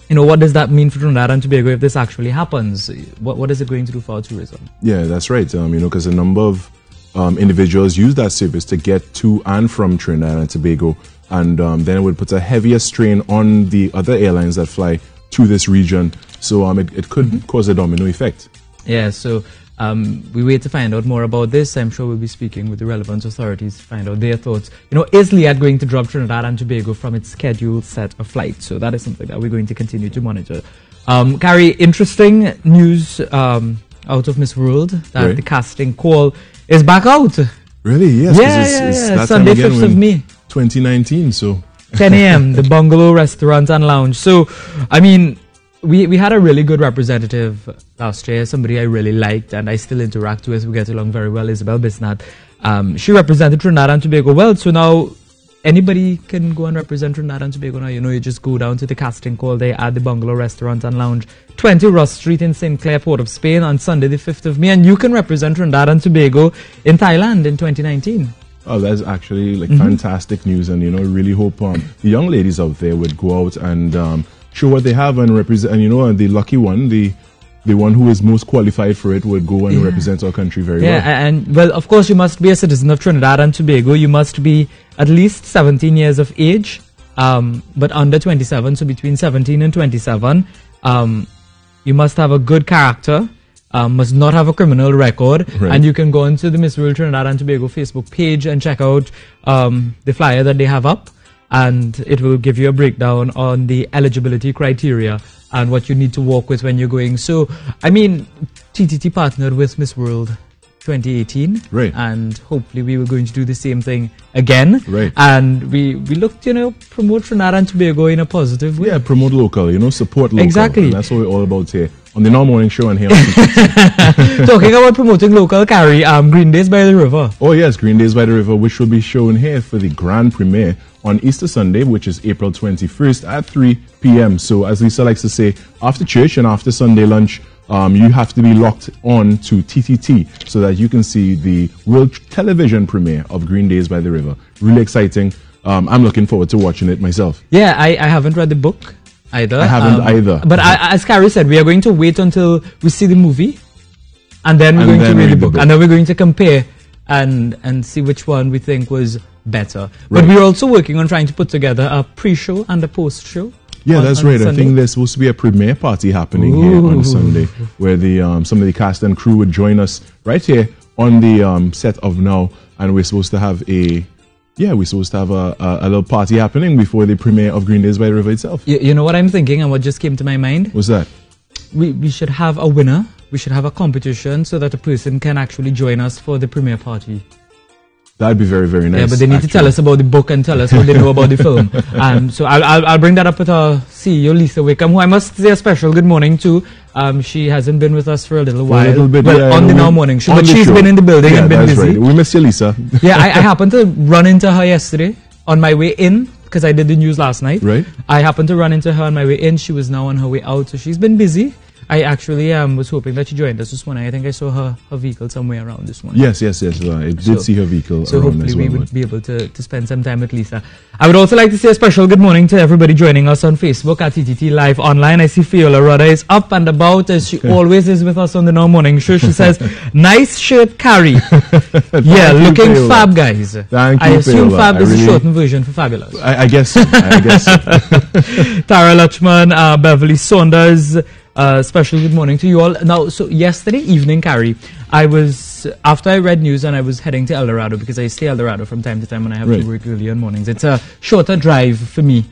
what does that mean for Trinidad and Tobago if this actually happens? What is it going to do for our tourism? Yeah, that's right. Because a number of individuals use that service to get to and from Trinidad and Tobago, and then it would put a heavier strain on the other airlines that fly to this region. So it could cause a domino effect. Yeah, so we wait to find out more about this. I'm sure we'll be speaking with the relevant authorities to find out their thoughts. Is Liat going to drop Trinidad and Tobago from its scheduled set of flights? So that is something that we're going to continue to monitor. Carrie, interesting news out of Miss World that the casting call is back out. Really? Yes. Yeah. That Sunday, 5th of May. 2019, so 10 a.m. the Bungalow Restaurant and Lounge. So, we had a really good representative last year, somebody I really liked and I still interact with. We get along very well, Isabel Bisnat. She represented Trinidad and Tobago well, so now anybody can go and represent Trinidad and Tobago now. You just go down to the casting call there at the Bungalow Restaurant and Lounge, 20 Ross Street in St. Clair, Port of Spain on Sunday the 5th of May, and you can represent Trinidad and Tobago in Thailand in 2019. Oh, that's actually fantastic news, and really hope the young ladies out there would go out and show what they have and represent. And the lucky one, the one who is most qualified for it, would go and represent our country very well. Yeah, and of course, you must be a citizen of Trinidad and Tobago. You must be at least 17 years of age, but under 27, so between 17 and 27. You must have a good character. Must not have a criminal record, and you can go into the Miss World Trinidad and Tobago Facebook page and check out the flyer that they have up, and it will give you a breakdown on the eligibility criteria and what you need to work with when you're going. So, TTT partnered with Miss World 2018, and hopefully we were going to do the same thing again, and we looked, promote Trinidad and Tobago in a positive way. Yeah, promote local, support local. Exactly. And that's what we're all about here on the Now Morning Show and here on Talking about promoting local, Carrie, Green Days by the River. Oh yes, Green Days by the River, which will be shown here for the grand premiere on Easter Sunday, which is April 21st at 3 p.m. So as Lisa likes to say, after church and after Sunday lunch, you have to be locked on to TTT so that you can see the world television premiere of Green Days by the River. Really exciting. I'm looking forward to watching it myself. Yeah, I haven't read the book either. I haven't either. But as Carrie said, we are going to wait until we see the movie, and then we're going to read the book. And then we're going to compare and see which one we think was better. But we're also working on trying to put together a pre-show and a post-show. Yeah, that's right. Sunday. I think there's supposed to be a premiere party happening here on Sunday, where some of the cast and crew would join us right here on the set of Now, and we're supposed to have a little party happening before the premiere of Green Days by the River itself. You know what I'm thinking, and what just came to my mind? What's that? We should have a winner. We should have a competition so that a person can actually join us for the premiere party. That'd be very, very nice. Yeah, but they need to tell us about the book and tell us what they know about the film. So I'll bring that up with our CEO, Lisa Wickham, who I must say a special good morning to. She hasn't been with us for a little while. A little bit, on the Now Morning Show, but she's been in the building and been busy. Right. We miss you, Lisa. Yeah, I happened to run into her yesterday on my way in, because I did the news last night. Right. I happened to run into her on my way in. She was now on her way out, so she's been busy. I actually was hoping that she joined us this morning. I think I saw her vehicle somewhere around this morning. Yes. I did see her vehicle so around as well. So hopefully we would be able to spend some time with Lisa. I would also like to say a special good morning to everybody joining us on Facebook at TTT Live Online. I see Fiola Rudder is up and about, as she always is with us on the Now Morning Show. She says, nice shirt, Carrie. Yeah, looking fab, guys. Thank you, I assume Fiola. fab is a shortened version for fabulous. I guess so. Tara Lutchman, Beverly Saunders, special good morning to you all. Now, so yesterday evening, Carrie, after I read news and I was heading to El Dorado, because I stay El Dorado from time to time when I have to work early on mornings. It's a shorter drive for me,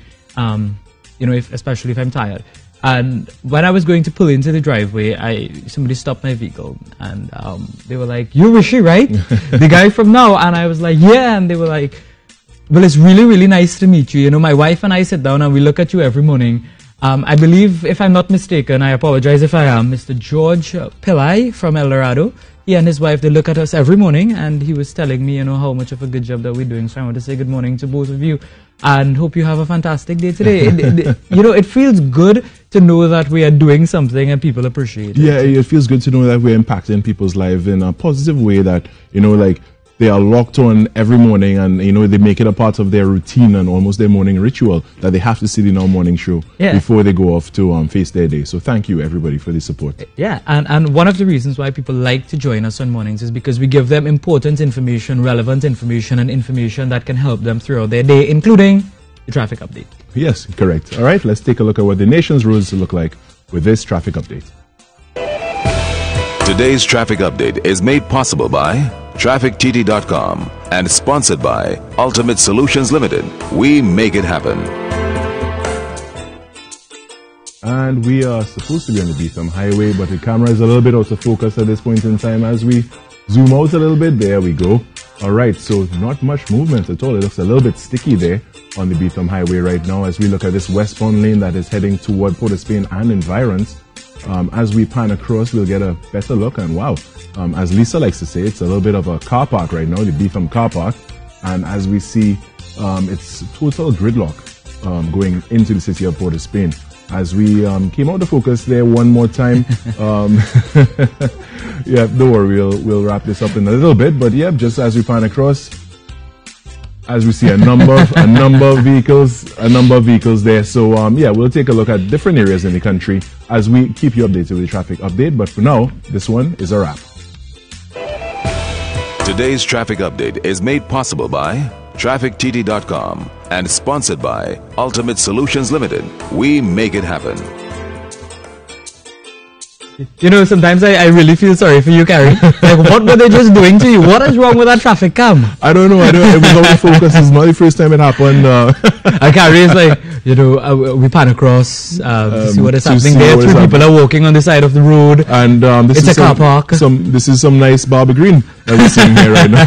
especially if I'm tired. And when I was going to pull into the driveway, somebody stopped my vehicle, and they were like, "You're Rishi, right? The guy from Now?" And I was like, "Yeah." And they were like, "Well, it's really, really nice to meet you. My wife and I sit down and we look at you every morning. I believe, if I'm not mistaken, I apologize if I am, Mr. George Pillai from El Dorado. He and his wife, they look at us every morning, and he was telling me, how much of a good job that we're doing. So I want to say good morning to both of you, and hope you have a fantastic day today." It feels good to know that we are doing something and people appreciate it. Yeah, it feels good to know that we're impacting people's lives in a positive way, that, they are locked on every morning, and they make it a part of their routine and almost their morning ritual that they have to see the Now Morning Show before they go off to face their day. So thank you everybody for the support. Yeah, and one of the reasons why people like to join us on mornings is because we give them important information, relevant information, and information that can help them throughout their day, including the traffic update. Yes, correct. All right, let's take a look at what the nation's roads look like with this traffic update. Today's traffic update is made possible by TrafficTT.com and sponsored by Ultimate Solutions Limited. We make it happen. And we are supposed to be on the Beetham Highway, but the camera is a little bit out of focus at this point in time. As we zoom out a little bit, there we go. All right, so not much movement at all. It looks a little bit sticky there on the Beetham Highway right now as we look at this westbound lane that is heading toward Port of Spain and environs. As we pan across, we'll get a better look, and wow, as Lisa likes to say, it's a little bit of a car park right now, the Beetham car park. And as we see, it's total gridlock going into the city of Port of Spain. As we came out of focus there one more time, yeah, don't worry, we'll wrap this up in a little bit. But yeah, just as we pan across, as we see a number of vehicles there. So yeah, we'll take a look at different areas in the country as we keep you updated with the traffic update. But for now, this one is a wrap. Today's traffic update is made possible by TrafficTT.com and sponsored by Ultimate Solutions Limited. We make it happen. Sometimes I really feel sorry for you, Carrie. Like, what were they just doing to you? What is wrong with that traffic cam? I don't know. It was out of focus. It's not the first time it happened. And Carrie is like, we pan across to see what is happening there. Three people are walking on the side of the road. And it's a car park. This is some nice Barbara Green that we're seeing here right now.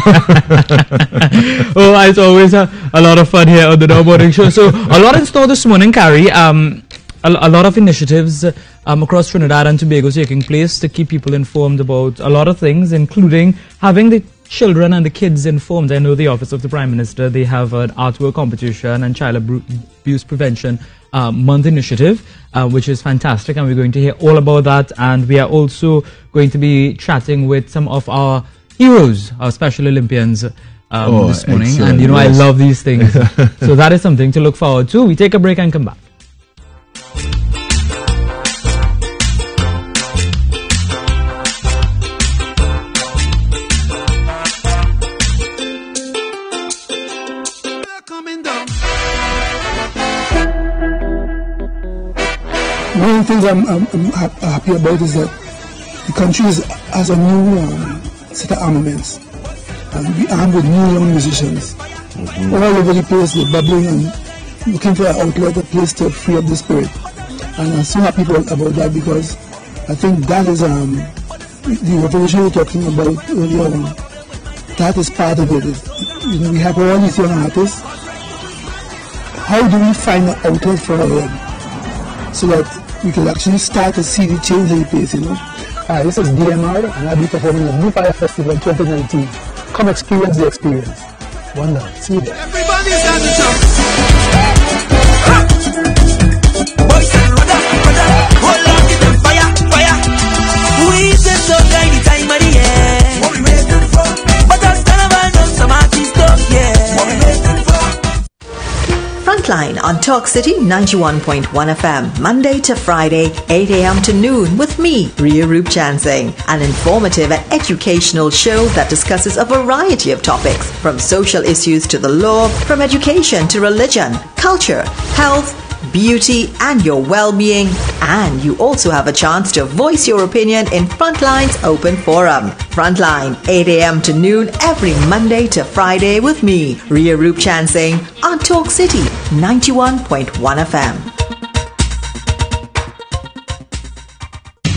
Oh, it's always a lot of fun here on the Now Morning Show. So a lot in store this morning, Carrie. A lot of initiatives across Trinidad and Tobago taking place to keep people informed about a lot of things, including having the children and the kids informed. I know the Office of the Prime Minister, they have an artwork competition and Child Abuse Prevention Month initiative, which is fantastic, and we're going to hear all about that. And we are also going to be chatting with some of our heroes, our Special Olympians, this morning. Excellent. And I love these things. So that is something to look forward to. We take a break and come back. One of the things I'm happy about is that the country has a new set of armaments, and we armed with new young musicians all over the place. They're bubbling and looking for an outlet, a place to free up the spirit. And I'm so happy about that, because I think that is the revolution we're talking about earlier on. That is part of it. We have all these young artists. How do we find an outlet for them so that we can actually start to see the change in the place, Hi, this is DMR, and I'll be performing at Blue Fire Festival 2019. Come experience the experience. Wonder, see you there. Everybody's on the top. Boys and brother, hold on, give them fire, fire. We just so guide the time of the year. What we waiting for? But that's carnival, not some artists talk, yeah. What we waiting for? Frontline on Talk City 91.1 FM, Monday to Friday, 8 a.m. to noon with me, Ria Roop Chansing, an informative and educational show that discusses a variety of topics, from social issues to the law, from education to religion, culture, health, beauty, and your well-being. And you also have a chance to voice your opinion in Frontline's open forum. Frontline, 8 a.m. to noon every Monday to Friday with me, Ria Roop Chansing, on Talk City 91.1 FM.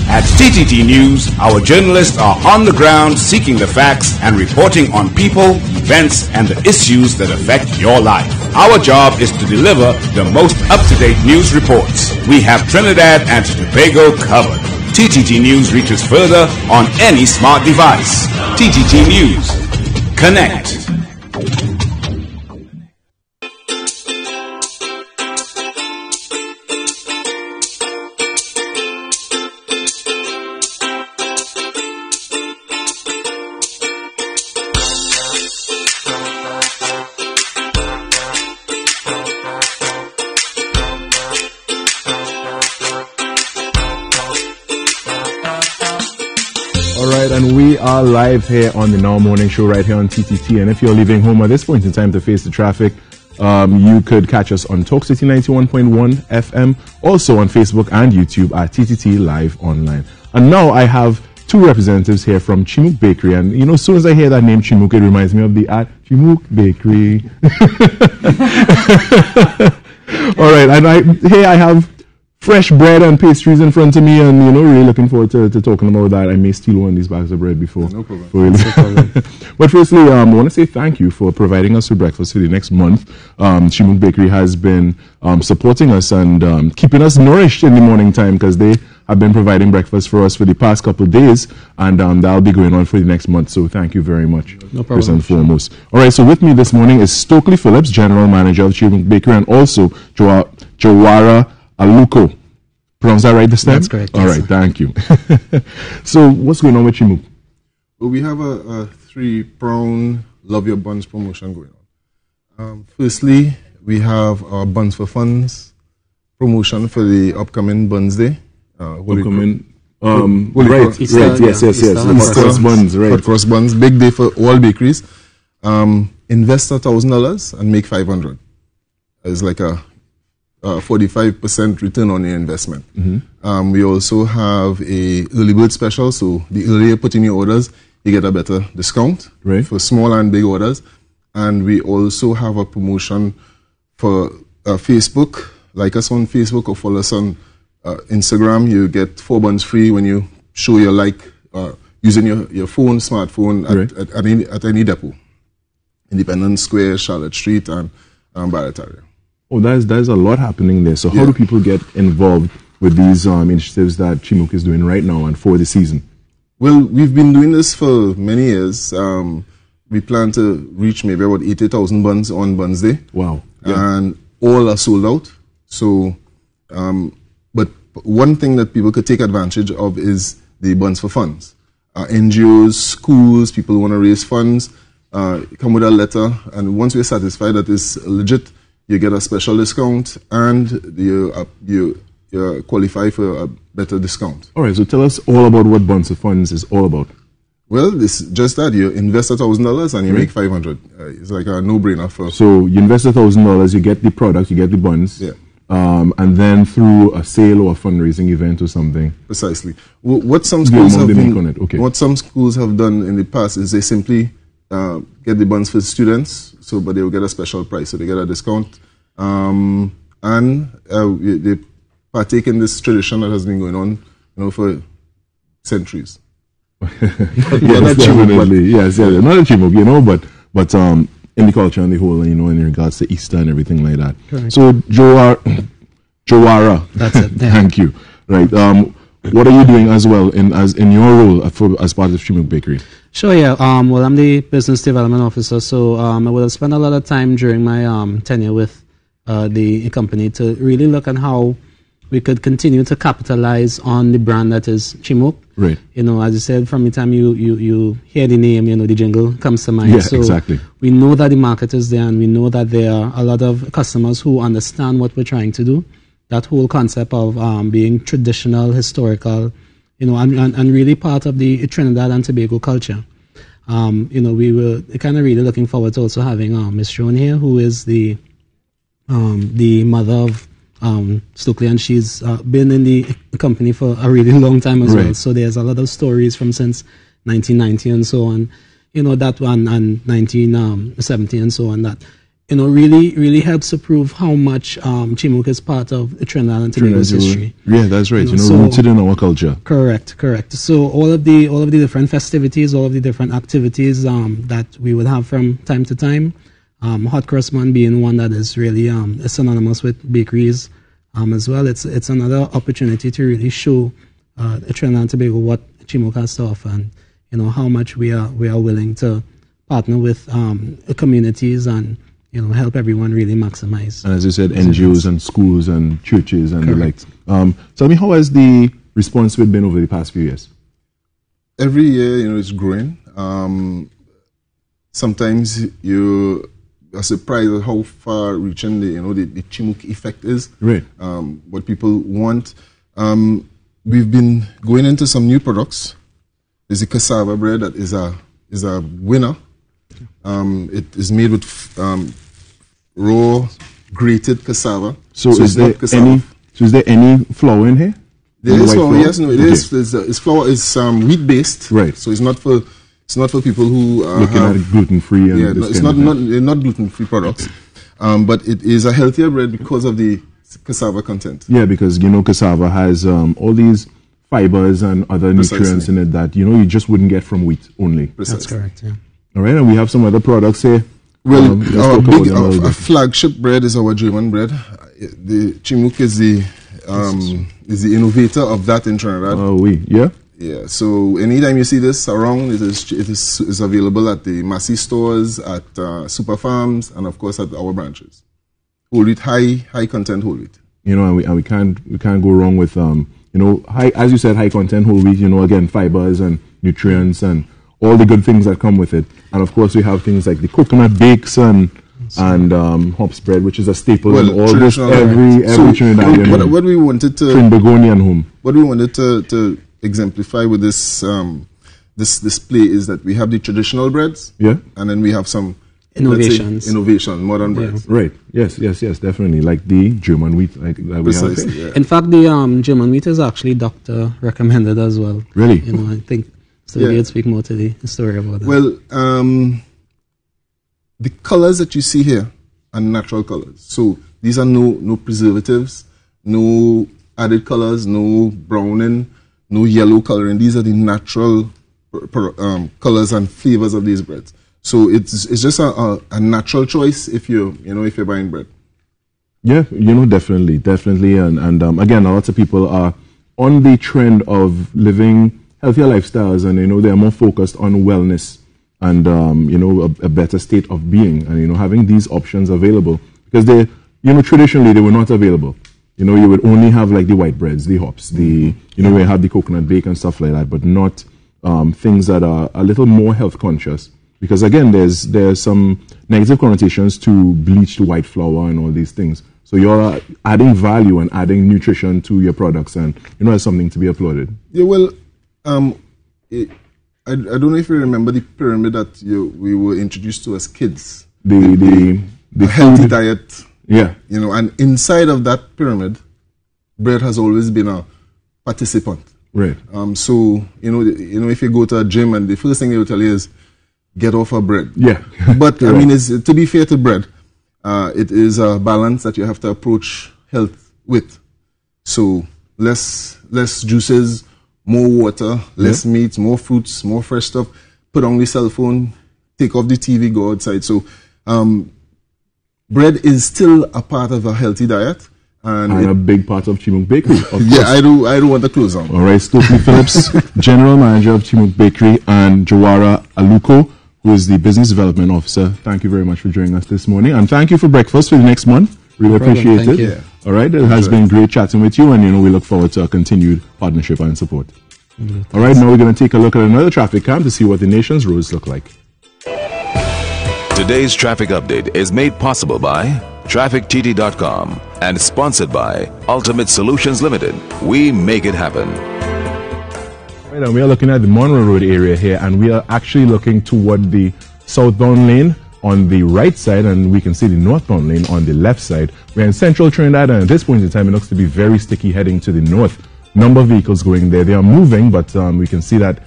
At TTT News, our journalists are on the ground seeking the facts and reporting on people, events, and the issues that affect your life. Our job is to deliver the most up-to-date news reports. We have Trinidad and Tobago covered. TTT News reaches further on any smart device. TTT News. Connect. All right, and we are live here on the Now Morning Show right here on TTT. And if you're leaving home at this point in time to face the traffic, you could catch us on Talk City 91.1 FM, also on Facebook and YouTube at TTT Live Online. And now I have two representatives here from Chimuk Bakery. And, you know, as soon as I hear that name, Chimuk, it reminds me of the at Chimuk Bakery. All right, and here I have fresh bread and pastries in front of me, and, you know, really looking forward to talking about that. I may steal one of these bags of bread before. No problem. But firstly, I want to say thank you for providing us with breakfast for the next month. Chimuk Bakery has been supporting us and keeping us nourished in the morning time, because they have been providing breakfast for us for the past couple of days, and that'll be going on for the next month. So thank you very much. No problem. First and foremost. All right, so with me this morning is Stokely Phillips, General Manager of Chimuk Bakery, and also Jawara Aluko. Pronounce that right this time? That's correct. All right, thank you. So what's going on with Chimuk? Well, we have a 3-pronged Love Your Buns promotion going on. Firstly, we have our Buns for Funds promotion for the upcoming Buns Day. Yes. Hot Cross Buns, right. Hot Cross Buns, big day for all bakeries. Invest $1,000 and make $500. It's like a 45% return on your investment. We also have a early bird special, so the earlier you put in your orders, you get a better discount for small and big orders. And we also have a promotion for Facebook. Like us on Facebook or follow us on Instagram. You get 4 buns free when you show your using your phone, smartphone at any depot. Independence Square, Charlotte Street, and Barrett area. Oh, there's a lot happening there. So how do people get involved with these initiatives that Chimuk is doing right now and for the season? Well, we've been doing this for many years. We plan to reach maybe about 80,000 buns on Buns Day. Wow. And all are sold out. So, but one thing that people could take advantage of is the Buns for Funds. NGOs, schools, people want to raise funds, come with a letter, and once we're satisfied that it's legit, you get a special discount, and you qualify for a better discount. All right, so tell us all about what Buns for Funds is all about. Well, it's just that you invest $1,000 and you make $500. It's like a no-brainer for. So you invest $1,000, you get the product, you get the buns, and then through a sale or a fundraising event or something. Precisely. What some schools have done in the past is they simply get the buns for students, but they will get a special price, so they get a discount, and they partake in this tradition that has been going on, for centuries. Yes, definitely. Yes, not a Chimuk, but in the culture and the whole, in regards to Easter and everything like that. Correct. So Jawara, that's it. Yeah. Thank you. Right. What are you doing as well in your role as part of Chimuk Bakery? Sure. Yeah. Well, I'm the business development officer, so I will spend a lot of time during my tenure with the company to really look at how we could continue to capitalize on the brand that is Chimuk. Right. As you said, from the time you hear the name, the jingle comes to mind. Yeah, so exactly. We know that the market is there, and we know that there are a lot of customers who understand what we're trying to do. That whole concept of being traditional, historical, and really part of the Trinidad and Tobago culture. We were kind of really looking forward to also having Miss Joan here, who is the mother of Stokely, and she's been in the company for a really long time as well. So there's a lot of stories from since 1990 and so on, that one, and 1970 and so on, that really helps to prove how much Chimuk is part of Trinidad and Tobago's history. Yeah, that's right. Rooted in our culture. Correct. So all of the different festivities, all of the different activities that we would have from time to time. Hot Cross Bun being one that is really synonymous with bakeries as well. It's another opportunity to really show Trinidad and Tobago what Chimuk has to offer, and how much we are willing to partner with communities and help everyone really maximize. And as you said, NGOs and schools and churches and the likes. Tell me, how has the response to it been over the past few years? Every year, it's growing. Sometimes you are surprised at how far-reaching the Chimuk effect is. Right. What people want. We've been going into some new products. There's the cassava bread that is a winner. It is made with raw grated cassava. So is there any flour in here? There is flour. Yes, no, it is. It's flour. It's wheat based. Right. So it's not for people who looking at gluten free. Yeah, no, it's not gluten free products. But it is a healthier bread because of the cassava content. Yeah, because cassava has all these fibers and other nutrients in it that you just wouldn't get from wheat only. Precisely. That's correct. Yeah. All right, and we have some other products here. Well, our flagship bread is our German bread. The Chimuk is the innovator of that in Trinidad. Oh, yeah. Yeah. So anytime you see this around, it is available at the Massey stores, at super farms, and of course at our branches. Whole wheat, high content whole wheat. And we can't go wrong with high, as you said, high content whole wheat. Again, fibers and nutrients and all the good things that come with it. And of course, we have things like the coconut bakes and hops bread, which is a staple in almost every Trinidadian what we wanted to Trinbagonian home. What we wanted to exemplify with this this display is that we have the traditional breads, and then we have some modern breads. Right. Yes, definitely. Like the German wheat, like that we have. Yeah. In fact, the German wheat is actually doctor recommended as well. Really? I think so. We'll speak more to the story about that. Well, the colors that you see here are natural colors. So these are no preservatives, no added colors, no browning, no yellow coloring. These are the natural colors and flavors of these breads. So it's just a natural choice if you're buying bread. Yeah, definitely, and again, lots of people are on the trend of living healthier lifestyles, and they are more focused on wellness and a better state of being, and having these options available, because they traditionally they were not available. You would only have like the white breads, the hops, we have the coconut bake and stuff like that, but not things that are a little more health conscious. Because again, there's some negative connotations to bleached white flour and all these things. So you're adding value and adding nutrition to your products, and it's something to be applauded. Yeah, well, I don't know if you remember the pyramid that we were introduced to as kids. The healthy diet. Yeah. And inside of that pyramid, bread has always been a participant. Right. So if you go to a gym and the first thing they will tell you is get off of bread. Yeah. But I mean, to be fair to bread, it is a balance that you have to approach health with. So less juices, more water, less meat, more fruits, more fresh stuff. Put on the cell phone, take off the TV, go outside. So bread is still a part of a healthy diet. And a big part of Chimuk Bakery. Yeah, I do want to close on. All right, Stokely Phillips, General Manager of Chimuk Bakery, and Jawara Aluko, who is the Business Development Officer. Thank you very much for joining us this morning. And thank you for breakfast for the next month. Really appreciate it. You. All right, it has been great chatting with you, and we look forward to a continued partnership and support. All right, now we're going to take a look at another traffic cam to see what the nation's roads look like. Today's traffic update is made possible by TrafficTT.com and sponsored by Ultimate Solutions Limited. We make it happen. Right, and we are looking at the Monroe Road area here, and we are actually looking toward the southbound lane on the right side, and we can see the northbound lane on the left side. We're in central Trinidad, and at this point in time, it looks to be very sticky heading to the north. Number of vehicles going there. They are moving, but we can see that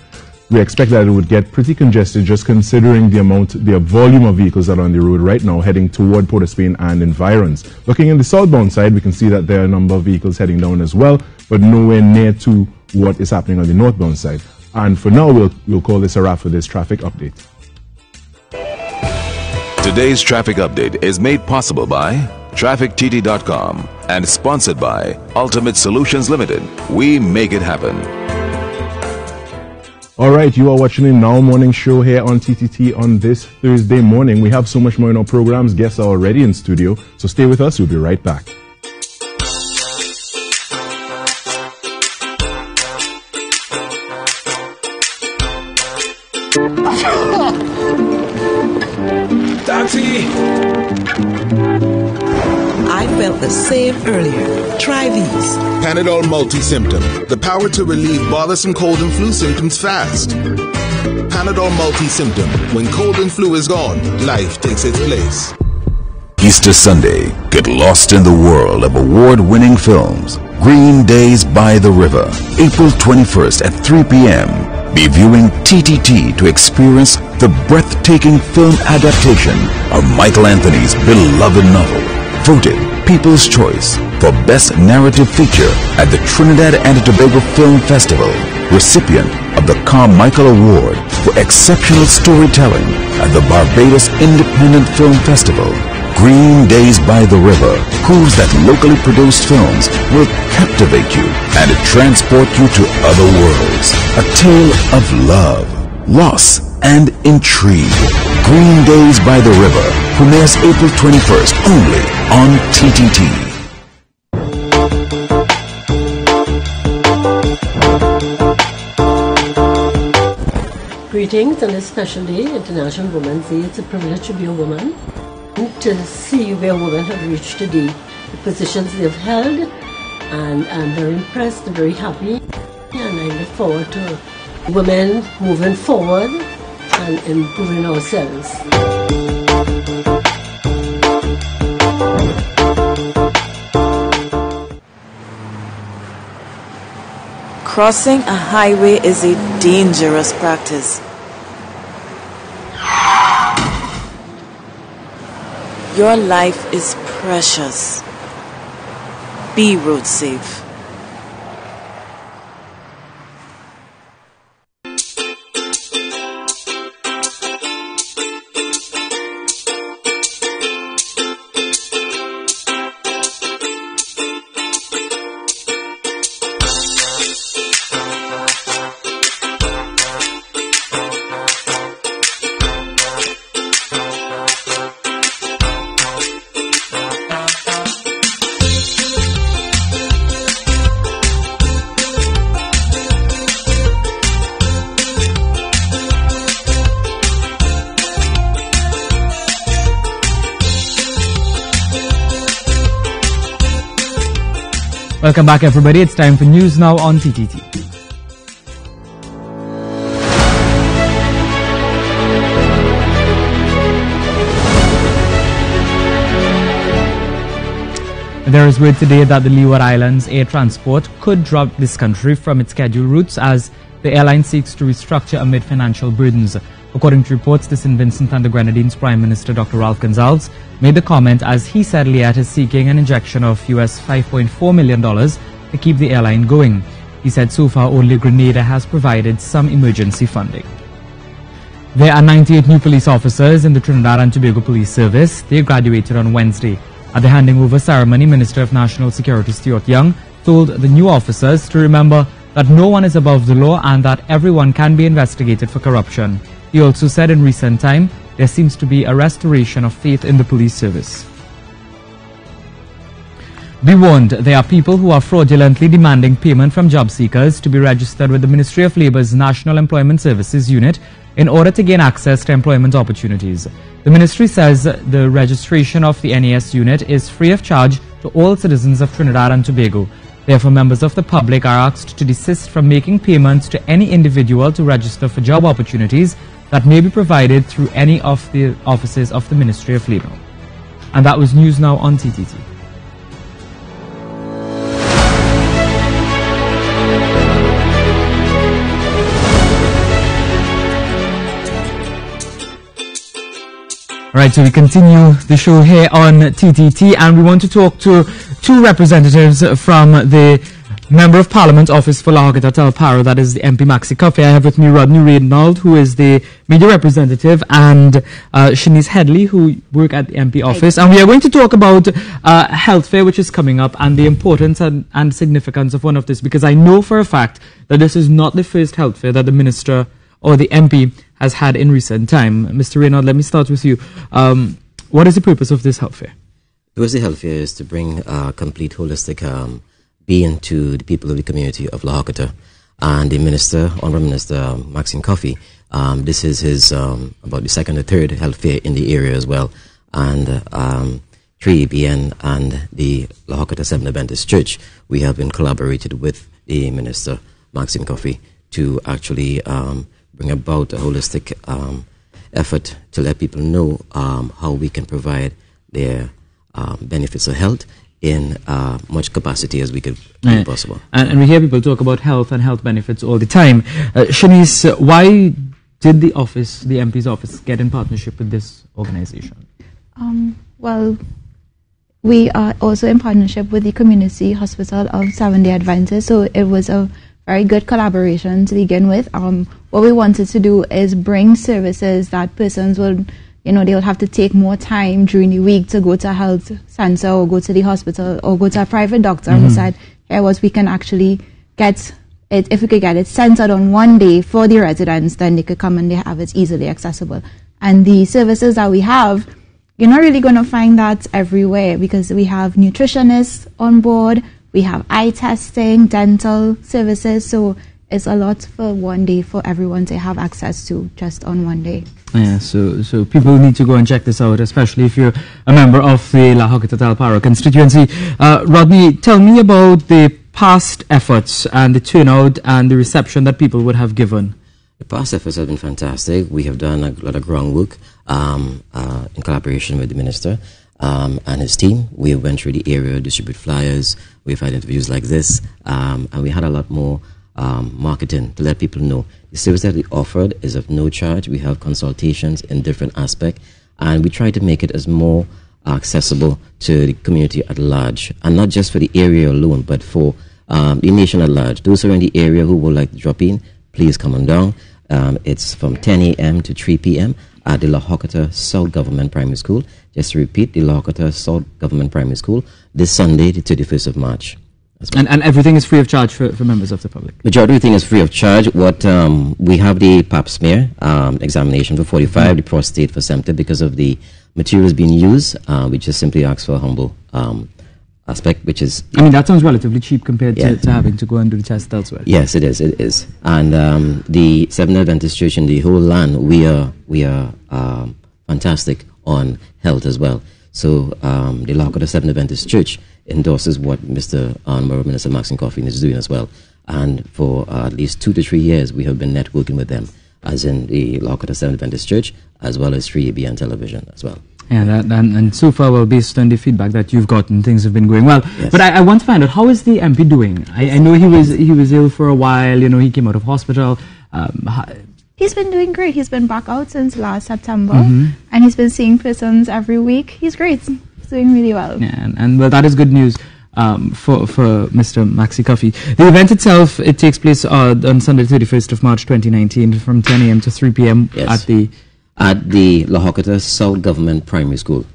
we expect that it would get pretty congested just considering the volume of vehicles that are on the road right now heading toward Port of Spain and environs. Looking in the southbound side, we can see that there are a number of vehicles heading down as well, but nowhere near to what is happening on the northbound side. And for now, we'll call this a wrap for this traffic update. Today's traffic update is made possible by TrafficTT.com and sponsored by Ultimate Solutions Limited. We make it happen. All right, you are watching the Now Morning Show here on TTT on this Thursday morning. We have so much more in our programs. Guests are already in studio, so stay with us. We'll be right back. Taxi! I'm felt the same earlier. Try these. Panadol Multi-Symptom. The power to relieve bothersome cold and flu symptoms fast. Panadol Multi-Symptom. When cold and flu is gone, life takes its place. Easter Sunday, get lost in the world of award-winning films. Green Days by the River, April 21st at 3 p.m. Be viewing TTT to experience the breathtaking film adaptation of Michael Anthony's beloved novel. Voted People's Choice for Best Narrative Feature at the Trinidad and Tobago Film Festival. Recipient of the Carmichael Award for Exceptional Storytelling at the Barbados Independent Film Festival. Green Days by the River proves that locally produced films will captivate you and transport you to other worlds. A tale of love, loss, and intrigue. Green Days by the River premieres April 21st only on TTT. Greetings on this special day, International Women's Day. It's a privilege to be a woman. To see where women have reached today, the positions they've held, and I'm very impressed, very happy, and I look forward to women moving forward and improving ourselves. Crossing a highway is a dangerous practice. Your life is precious. Be road safe. Welcome back, everybody. It's time for news now on TTT. There is word today that the Leeward Islands air transport could drop this country from its scheduled routes as the airline seeks to restructure amid financial burdens. According to reports, the St. Vincent and the Grenadines Prime Minister Dr. Ralph Gonsalves made the comment as he said Liat is seeking an injection of US $5.4 million to keep the airline going. He said so far only Grenada has provided some emergency funding. There are 98 new police officers in the Trinidad and Tobago Police Service. They graduated on Wednesday. At the handing over ceremony, Minister of National Security Stuart Young told the new officers to remember that no one is above the law and that everyone can be investigated for corruption. He also said in recent time, there seems to be a restoration of faith in the police service. Be warned, there are people who are fraudulently demanding payment from job seekers to be registered with the Ministry of Labour's National Employment Services Unit in order to gain access to employment opportunities. The ministry says the registration of the NAS unit is free of charge to all citizens of Trinidad and Tobago. Therefore, members of the public are asked to desist from making payments to any individual to register for job opportunities that may be provided through any of the offices of the Ministry of Labour. And that was news now on TTT. Right, so we continue the show here on TTT, and we want to talk to two representatives from the Member of Parliament Office for La Hogueta Telparo, that is the MP Maxi Coffey. I have with me Rodney Reynald, who is the media representative, and Shanice Headley, who work at the MP office. And we are going to talk about health fair, which is coming up, and the importance and significance of one of this, because I know for a fact that this is not the first health fair that the Minister or the MP has had in recent time. Mr. Reynald, let me start with you. What is the purpose of this health fair? The purpose of the health fair is to bring a complete holistic being to the people of the community of La Hogueta. And the Minister, Honourable Minister Maxime Coffey, this is his about the second or third health fair in the area as well. And 3ABN and the La Hokata Seventh Adventist Church, we have been collaborated with the Minister, Maxine Coffey, to actually bring about a holistic effort to let people know how we can provide their benefits of health in much capacity as we could be possible. And we hear people talk about health and health benefits all the time. Shanice, why did the MP's office, get in partnership with this organization? Well, we are also in partnership with the Community Hospital of Seventh-day Adventists, so it was a very good collaboration to begin with. What we wanted to do is bring services that persons would, they would have to take more time during the week to go to a health center or go to the hospital or go to a private doctor. And we said, here was we can actually get it, if we could get it centered on one day for the residents, then they could come and they have it easily accessible. And the services that we have, you're not really going to find that everywhere, because we have nutritionists on board, we have eye testing, dental services, so it's a lot for one day for everyone to have access to just on one day. Yeah, so people need to go and check this out, especially if you're a member of the La Hokata Talparo constituency. Rodney, tell me about the past efforts and the turnout and the reception that people would have given. The past efforts have been fantastic. We have done a lot of groundwork in collaboration with the minister and his team. We went through the area, distribute flyers. We've had interviews like this, and we had a lot more marketing to let people know. The service that we offered is of no charge. We have consultations in different aspects, and we try to make it as more accessible to the community at large, and not just for the area alone, but for the nation at large. Those who are in the area who would like to drop in, please come on down. It's from 10 a.m. to 3 p.m. at the La Hokata South Government Primary School. Just to repeat, the La Hokata South Government Primary School, this Sunday, the 31st of March. Well. And everything is free of charge for members of the public? Majority of everything is free of charge. We have the pap smear examination for 45, the prostate for 70. Because of the materials being used, we just simply ask for a humble aspect, which is... I mean, that sounds relatively cheap compared to having to go and do the test elsewhere. Yes, it is. And the Seventh Adventist Church in the whole land, we are fantastic on health as well. So the La Hokata Seventh Adventist Church endorses what Mr. Honorable Minister Maxine Coffey is doing as well. And for at least 2 to 3 years, we have been networking with them, as in the La Hokata Seventh Adventist Church, as well as 3ABN Television as well. Yeah, and so far, well, based on the feedback that you've gotten, things have been going well. Yes. But I want to find out, how is the MP doing? I know he was ill for a while. He came out of hospital. He's been doing great. He's been back out since last September, and he's been seeing persons every week. He's great. He's doing really well. Yeah, and well, that is good news for Mr. Maxie Coffey. The event itself, it takes place on Sunday, 31st of March, 2019, from 10 a.m. to 3 p.m. at the La Hokata South Government Primary School.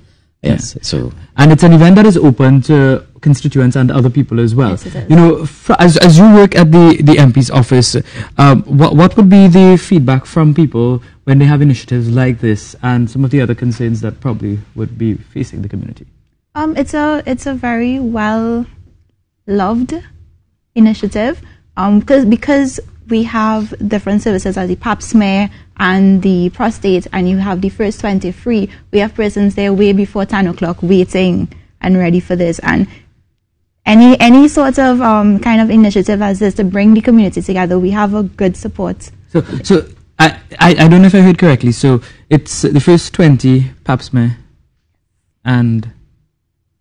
Yes. Yeah. So, and it's an event that is open to constituents and other people as well. Yes, it is. As you work at the MP's office, what would be the feedback from people when they have initiatives like this and some of the other concerns that probably would be facing the community? It's a very well loved initiative because we have different services as the pap smear and the prostate, and you have the first 20 free. We have persons there way before 10 o'clock waiting and ready for this. And any sort of kind of initiative as this to bring the community together, we have a good support. So I don't know if I heard correctly. So it's the first 20 pap smear and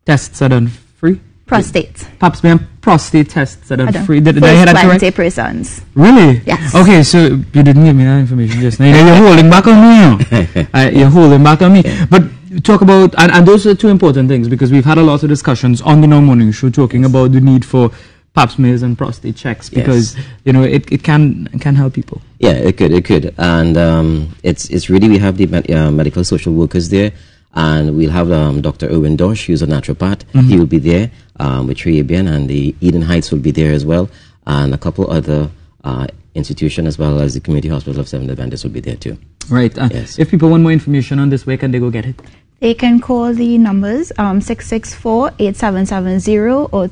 tests are done free? Prostate. Pap smear and prostate tests are done free. Did I hear that correct? 20 persons. Really? Yes. Okay, so you didn't give me that information just now. You're holding back on me. You're holding back on me. But talk about, and those are two important things, because we've had a lot of discussions on the Now Morning Show talking about the need for pap smears and prostate checks, because it can help people. Yeah, it could. And it's really, we have the medical social workers there. And we'll have Dr. Erwin Dosh, who's a naturopath. He will be there with 3ABN, and the Eden Heights will be there as well. And a couple other institutions, as well as the Community Hospital of Seventh Adventists, will be there too. Right. Yes. If people want more information on this, where can they go get it? They can call the numbers 664-8770 or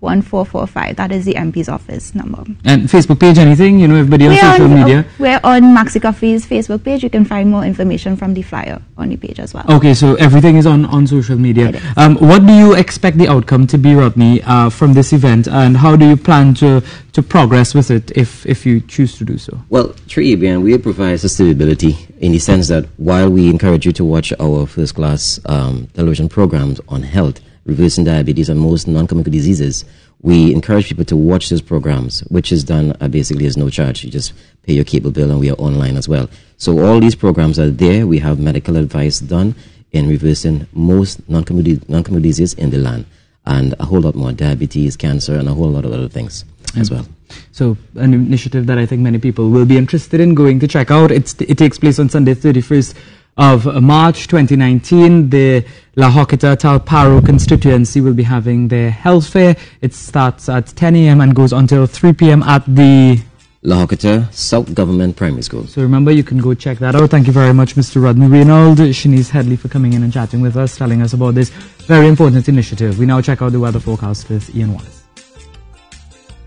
1445. That is the MP's office number. And Facebook page, anything? Everybody on social media? We're on Maxi Coffee's Facebook page. You can find more information from the flyer on the page as well. Okay, so everything is on social media. What do you expect the outcome to be, Rodney, from this event, and how do you plan to progress with it if you choose to do so? Well, through ABN, we provide sustainability in the sense that while we encourage you to watch our first-class television programs on health, reversing diabetes and most non-communicable diseases, we encourage people to watch those programs, which is done basically as no charge. You just pay your cable bill, and we are online as well. So all these programs are there. We have medical advice done in reversing most non-communicable diseases in the land, and a whole lot more: diabetes, cancer, and a whole lot of other things as well. So an initiative that I think many people will be interested in going to check out. It takes place on Sunday, 31st of March 2019. The La Hoqueta Talparo constituency will be having their health fair. It starts at 10 a.m. and goes until 3 p.m. at the La Hoqueta South Government Primary School. So remember, you can go check that out. Thank you very much, Mr. Rodney Reynolds, Shanice Headley, for coming in and chatting with us, telling us about this very important initiative. We now check out the weather forecast with Ian Wallace.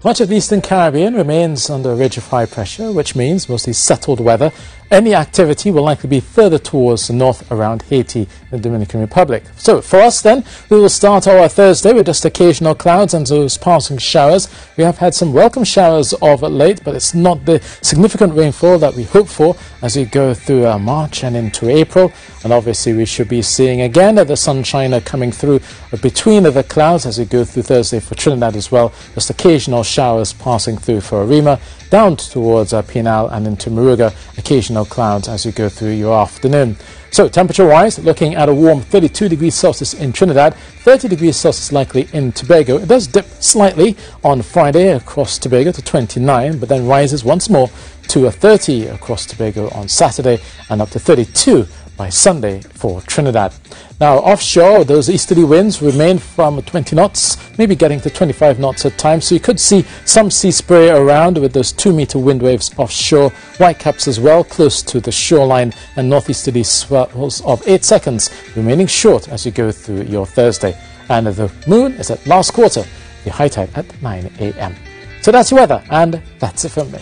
Much of the Eastern Caribbean remains under a ridge of high pressure, which means mostly settled weather. Any activity will likely be further towards the north around Haiti and the Dominican Republic. So for us then, we will start our Thursday with just occasional clouds and those passing showers. We have had some welcome showers of late, but it's not the significant rainfall that we hope for as we go through March and into April. And obviously we should be seeing again the sunshine coming through between the clouds as we go through Thursday for Trinidad as well. Just occasional showers passing through for Arima, down towards Pinal and into Moruga, occasional clouds as you go through your afternoon. So temperature-wise, looking at a warm 32 degrees Celsius in Trinidad, 30 degrees Celsius likely in Tobago. It does dip slightly on Friday across Tobago to 29, but then rises once more to a 30 across Tobago on Saturday and up to 32 by Sunday for Trinidad. Now offshore, those easterly winds remain from 20 knots, maybe getting to 25 knots at times, so you could see some sea spray around with those 2-meter wind waves offshore, whitecaps as well close to the shoreline, and northeasterly swells of 8 seconds remaining short as you go through your Thursday. And the moon is at last quarter, the high tide at 9 a.m. So that's your weather, and that's it from me.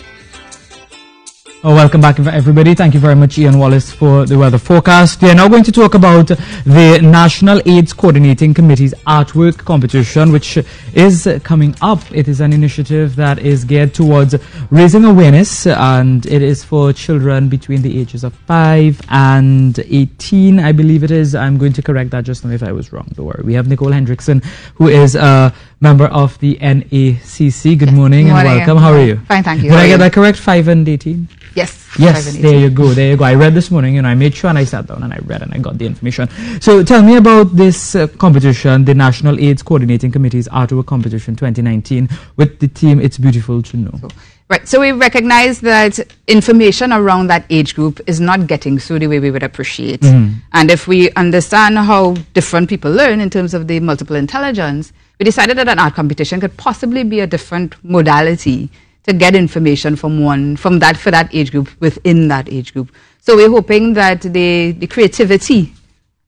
Oh, welcome back, everybody. Thank you very much, Ian Wallace, for the weather forecast. We are now going to talk about the National AIDS Coordinating Committee's artwork competition, which is coming up. It is an initiative that is geared towards raising awareness, and it is for children between the ages of 5 and 18, I believe it is. I'm going to correct that just now if I was wrong. Don't worry. We have Nicole Hendrickson, who is a member of the NACC. Good morning and welcome. How are you? Fine, thank you. Did I get that correct? 5 and 18? Yes. Yes, there you go. There you go. I read this morning, and I made sure, and I sat down and I read and I got the information. So tell me about this competition, the National AIDS Coordinating Committee's Artwork Competition 2019, with the theme It's Beautiful to Know. Right. So we recognize that information around that age group is not getting through the way we would appreciate. And if we understand how different people learn in terms of the multiple intelligence, we decided that an art competition could possibly be a different modality to get information for that age group within that age group. So we're hoping that the creativity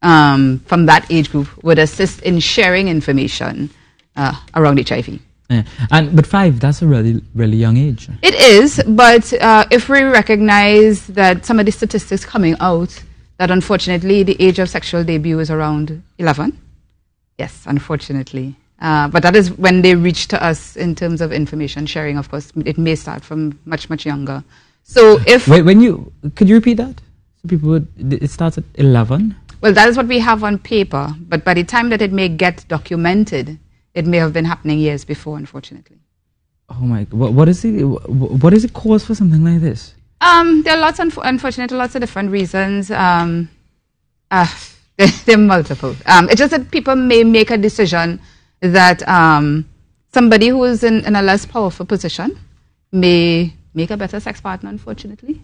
from that age group would assist in sharing information around HIV. Yeah. But 5, that's a really, really young age. It is, but if we recognize that some of the statistics coming out, that unfortunately the age of sexual debut is around 11. Yes, unfortunately. But that is when they reach to us in terms of information sharing. Of course, it may start from much, much younger. So if... Wait, could you repeat that? So people it starts at 11? Well, that is what we have on paper. But by the time that it may get documented, it may have been happening years before, unfortunately. Oh my, what is the cause for something like this? There are lots, unfortunately, lots of different reasons. There are multiple. It's just that people may make a decision that somebody who is in a less powerful position may make a better sex partner, unfortunately.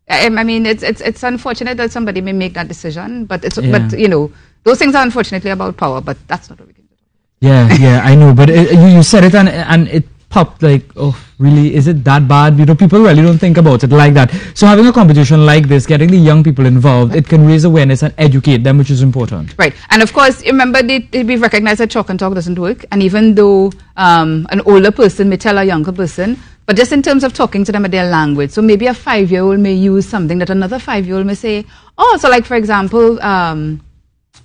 I mean, it's unfortunate that somebody may make that decision, but but you know, those things are unfortunately about power, but that's not what we can do. Yeah, I know, but you said it, and popped like, oh, really, is it that bad? You know, people really don't think about it like that. So having a competition like this, getting the young people involved, it can raise awareness and educate them, which is important. Right. And of course, remember, we recognize that chalk and talk doesn't work. And even though an older person may tell a younger person, but just in terms of talking to them in their language. So maybe a 5-year-old may use something that another 5-year-old may say, oh, so like, for example,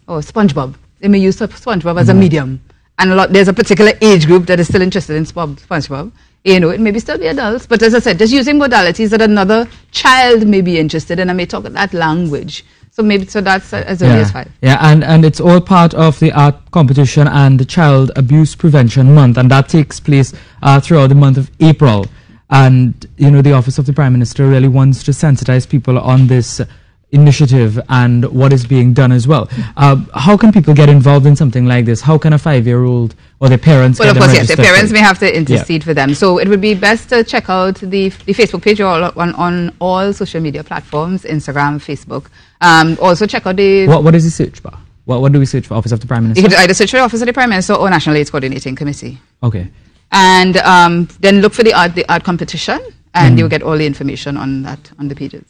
SpongeBob. They may use SpongeBob as a medium. And there's a particular age group that is still interested in SpongeBob. You know, it may still be adults, but as I said, just using modalities that another child may be interested in and may talk that language. So that's as early as 5. Yeah, and it's all part of the art competition and the Child Abuse Prevention Month, and that takes place throughout the month of April. And, you know, the Office of the Prime Minister really wants to sensitize people on this initiative and what is being done as well. How can people get involved in something like this? How can a 5-year-old or their parents Well, get of course, them yes, their parents may have to intercede for them. So it would be best to check out the Facebook page on all social media platforms, Instagram, Facebook. Also check out the... What is the search bar? What do we search for? Office of the Prime Minister? You could either search for the Office of the Prime Minister or National AIDS Coordinating Committee. Okay. And then look for the art competition, and you'll get all the information on the pages.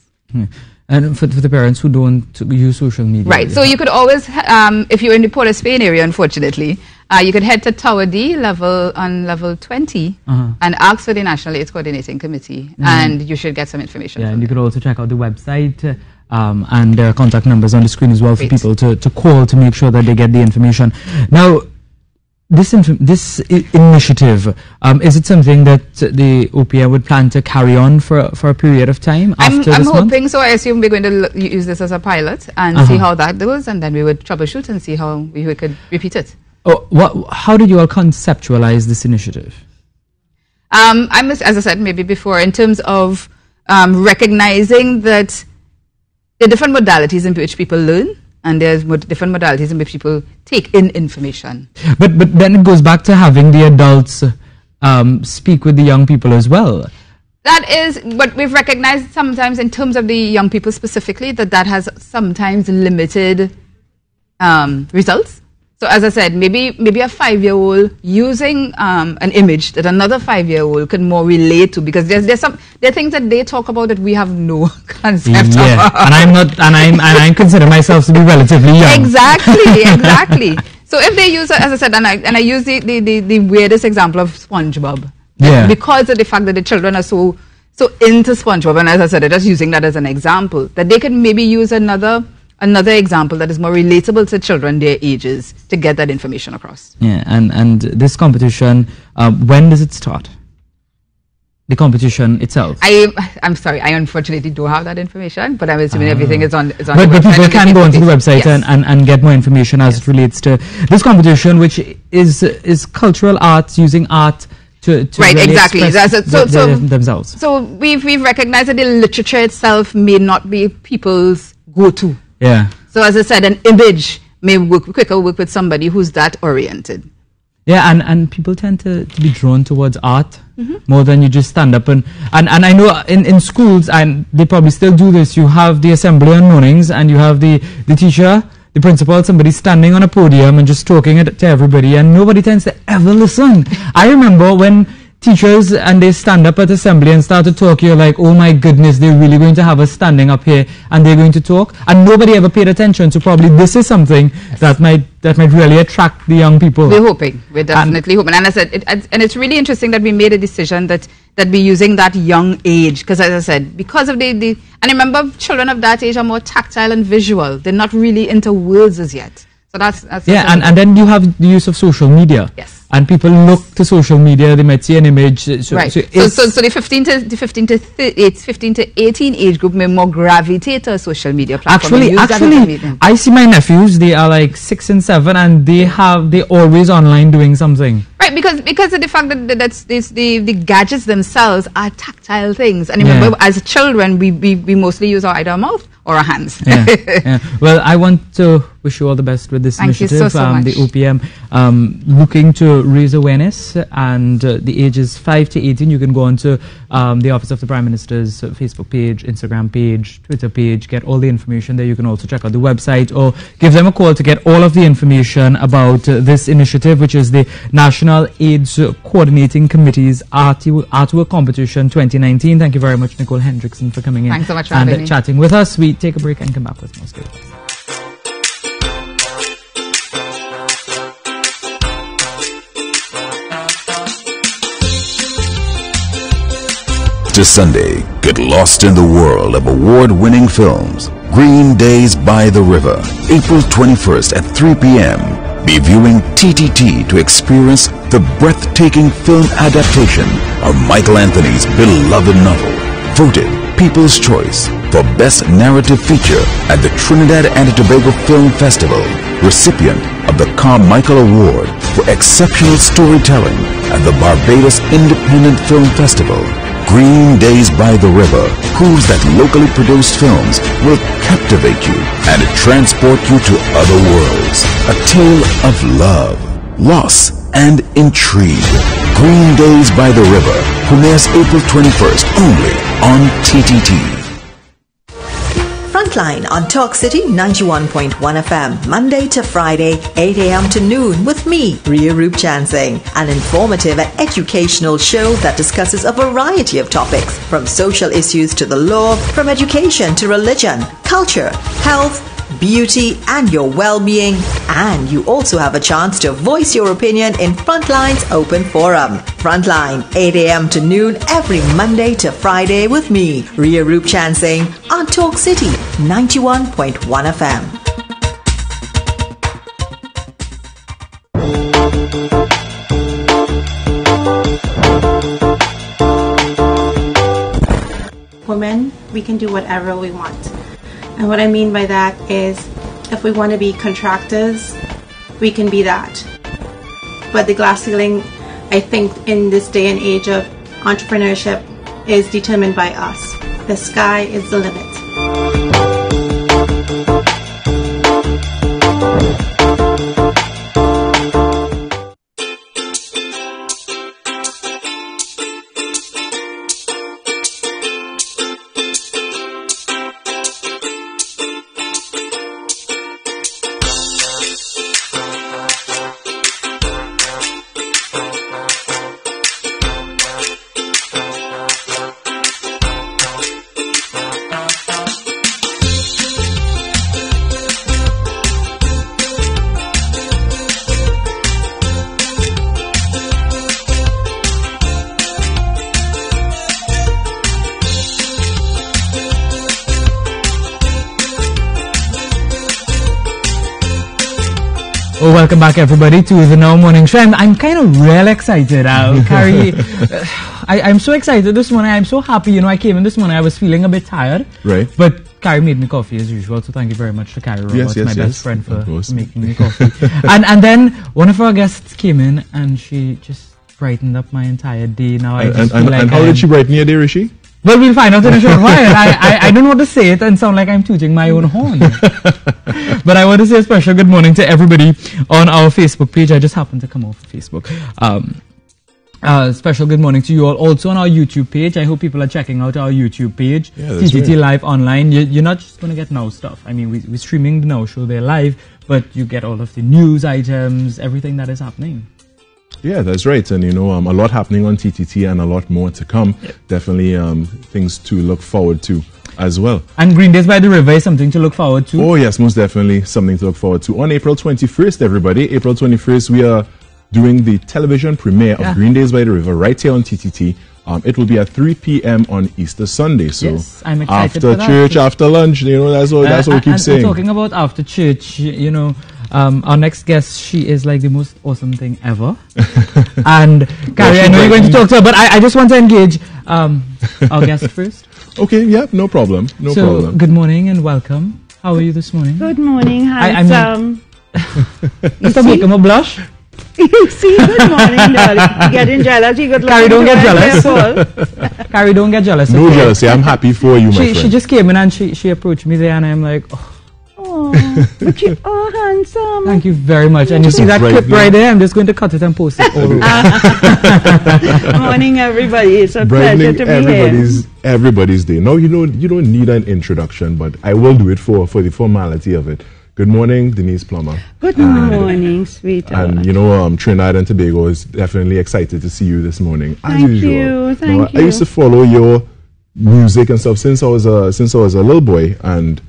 And for the parents who don't use social media. Right. So you could always, if you're in the Port of Spain area, unfortunately, you could head to Tower D on level 20 and ask for the National AIDS Coordinating Committee, and you should get some information. Yeah, and you could also check out the website, and there are contact numbers on the screen as well for people to call to make sure that they get the information. Now, this initiative, is it something that the OPM would plan to carry on for a period of time after this I'm month? hoping so. I assume we're going to use this as a pilot and see how that goes, and then we would troubleshoot and see how we could repeat it. Oh, how did you all conceptualize this initiative? As I said maybe before, in terms of recognizing that there are different modalities in which people learn, and there's different modalities in which people take in information. But then it goes back to having the adults speak with the young people as well. That is, but we've recognized sometimes in terms of the young people specifically that has sometimes limited results. So as I said, maybe a 5-year-old using an image that another 5-year-old can more relate to, because there are things that they talk about that we have no concept of. and I consider myself to be relatively young. Exactly. So if they use, as I said, and I use the weirdest example of SpongeBob, because of the fact that the children are so into SpongeBob, and as I said, they're just using that as an example, that they can maybe use another example that is more relatable to children their ages to get that information across. Yeah, and this competition, when does it start? The competition itself. I'm sorry, I unfortunately don't have that information, but I'm assuming everything is on the website. But people can go onto the website and get more information as it relates to this competition, which is cultural arts, using art to right, really exactly. themselves. So we've recognized that the literature itself may not be people's go-to. Yeah. So as I said, an image may work with somebody who's that oriented. Yeah, and people tend to be drawn towards art more than you just stand up and I know in schools, and they probably still do this, you have the assembly on mornings and you have the teacher, the principal, somebody standing on a podium and just talking to everybody, and nobody tends to ever listen. I remember when teachers and they stand up at assembly and start to talk, you're like, oh my goodness, they're really going to have us standing up here and they're going to talk, and nobody ever paid attention. So probably this is something that might really attract the young people. We're definitely hoping, and I said and it's really interesting that we made a decision that we're using that young age, because as I said, because of and remember, children of that age are more tactile and visual. They're not really into words as yet. So that's and then you have the use of social media. Yes. And people look to social media, they might see an image. Right. So the 15 to 18 age group may more gravitate to a social media platform. Actually, I see my nephews, they are like 6 and 7, and they're always online doing something. Right, because of the fact that the gadgets themselves are tactile things. And remember, as children, we mostly use either our mouth or our hands. Yeah. Well, I want to wish you all the best with this initiative. Thank you so much. The OPM looking to raise awareness, and the ages 5 to 18. You can go on to the Office of the Prime Minister's Facebook page, Instagram page, Twitter page, get all the information there. You can also check out the website or give them a call to get all of the information about this initiative, which is the National National AIDS Coordinating Committee's Artwork Competition 2019. Thank you very much, Nicole Hendrickson, for coming in. Thanks so much for having me. Chatting with us. We take a break and come back with more skills. To Sunday, get lost in the world of award-winning films. Green Days by the River, April 21st at 3 p.m. Be viewing TTT to experience the breathtaking film adaptation of Michael Anthony's beloved novel. Voted People's Choice for Best Narrative Feature at the Trinidad and Tobago Film Festival. Recipient of the Carmichael Award for Exceptional Storytelling at the Barbados Independent Film Festival. Green Days by the River proves that locally produced films will captivate you and transport you to other worlds. A tale of love, loss, and intrigue. Green Days by the River premieres April 21st only on TTT. Frontline on Talk City 91.1 FM, Monday to Friday, 8 a.m. to noon with me, Ria Roop Chansing, an informative and educational show that discusses a variety of topics, from social issues to the law, from education to religion, culture, health, beauty, and your well-being. And you also have a chance to voice your opinion in Frontline's open forum. Frontline, 8 a.m. to noon every Monday to Friday with me, Ria Roop Chansing, on Talk City 91.1 FM. Women, we can do whatever we want. And what I mean by that is, if we want to be contractors, we can be that. But the glass ceiling, I think, in this day and age of entrepreneurship, is determined by us. The sky is the limit. Oh, welcome back, everybody, to the Now Morning Show. I'm kind of real excited. Carrie, I'm so excited this morning. I'm so happy. You know, I came in this morning, I was feeling a bit tired. Right. But Carrie made me coffee as usual, so thank you very much to Carrie Roberts, my best friend, for making me coffee. and then one of our guests came in and she just brightened up my entire day. Now I just feel like and how did she brighten your day, Rishi? Well, we'll find out in a short while. I don't want to say it and sound like I'm tooting my own horn. But I want to say a special good morning to everybody on our Facebook page. I just happened to come off of Facebook. Special good morning to you all. Also on our YouTube page. I hope people are checking out our YouTube page. Yeah, that's TTT right. Live Online. You're not just going to get Now stuff. I mean, we're streaming the Now show there live, but you get all of the news items, everything that is happening. Yeah, that's right. And, you know, a lot happening on TTT and a lot more to come. Yep. Definitely things to look forward to as well. And Green Days by the River is something to look forward to. Oh, yes, most definitely something to look forward to. On April 21st, everybody, April 21st, we are doing the television premiere of Green Days by the River right here on TTT. It will be at 3 p.m. on Easter Sunday. So yes, I'm excited after for that. Church, after lunch, you know, that's what we keep saying. Talking about after church, you know, our next guest, she is like the most awesome thing ever. And Carrie, I know you're going to talk to her, but I just want to engage our guest first. Okay, yeah, no problem. No problem. Good morning and welcome. How are you this morning? Good morning, handsome. Mr. Make him a blush. You see, good morning, darling. Getting jealous. You got Carrie, don't get jealous. Carrie, don't get jealous. No jealousy. I'm happy for you, my friend. She just came in and she approached me there, and I'm like, oh, but you are handsome. Thank you very much. And you see that clip right there? I'm just going to cut it and post it all over. Morning, everybody. It's a pleasure to be here. Everybody's day. No, you don't need an introduction, but I will do it for the formality of it. Good morning, Denise Plummer. Good morning, sweetheart. And you know, Trinidad and Tobago is definitely excited to see you this morning. As Thank usual. you, thank you. I used to follow your music and stuff since I was a little boy, and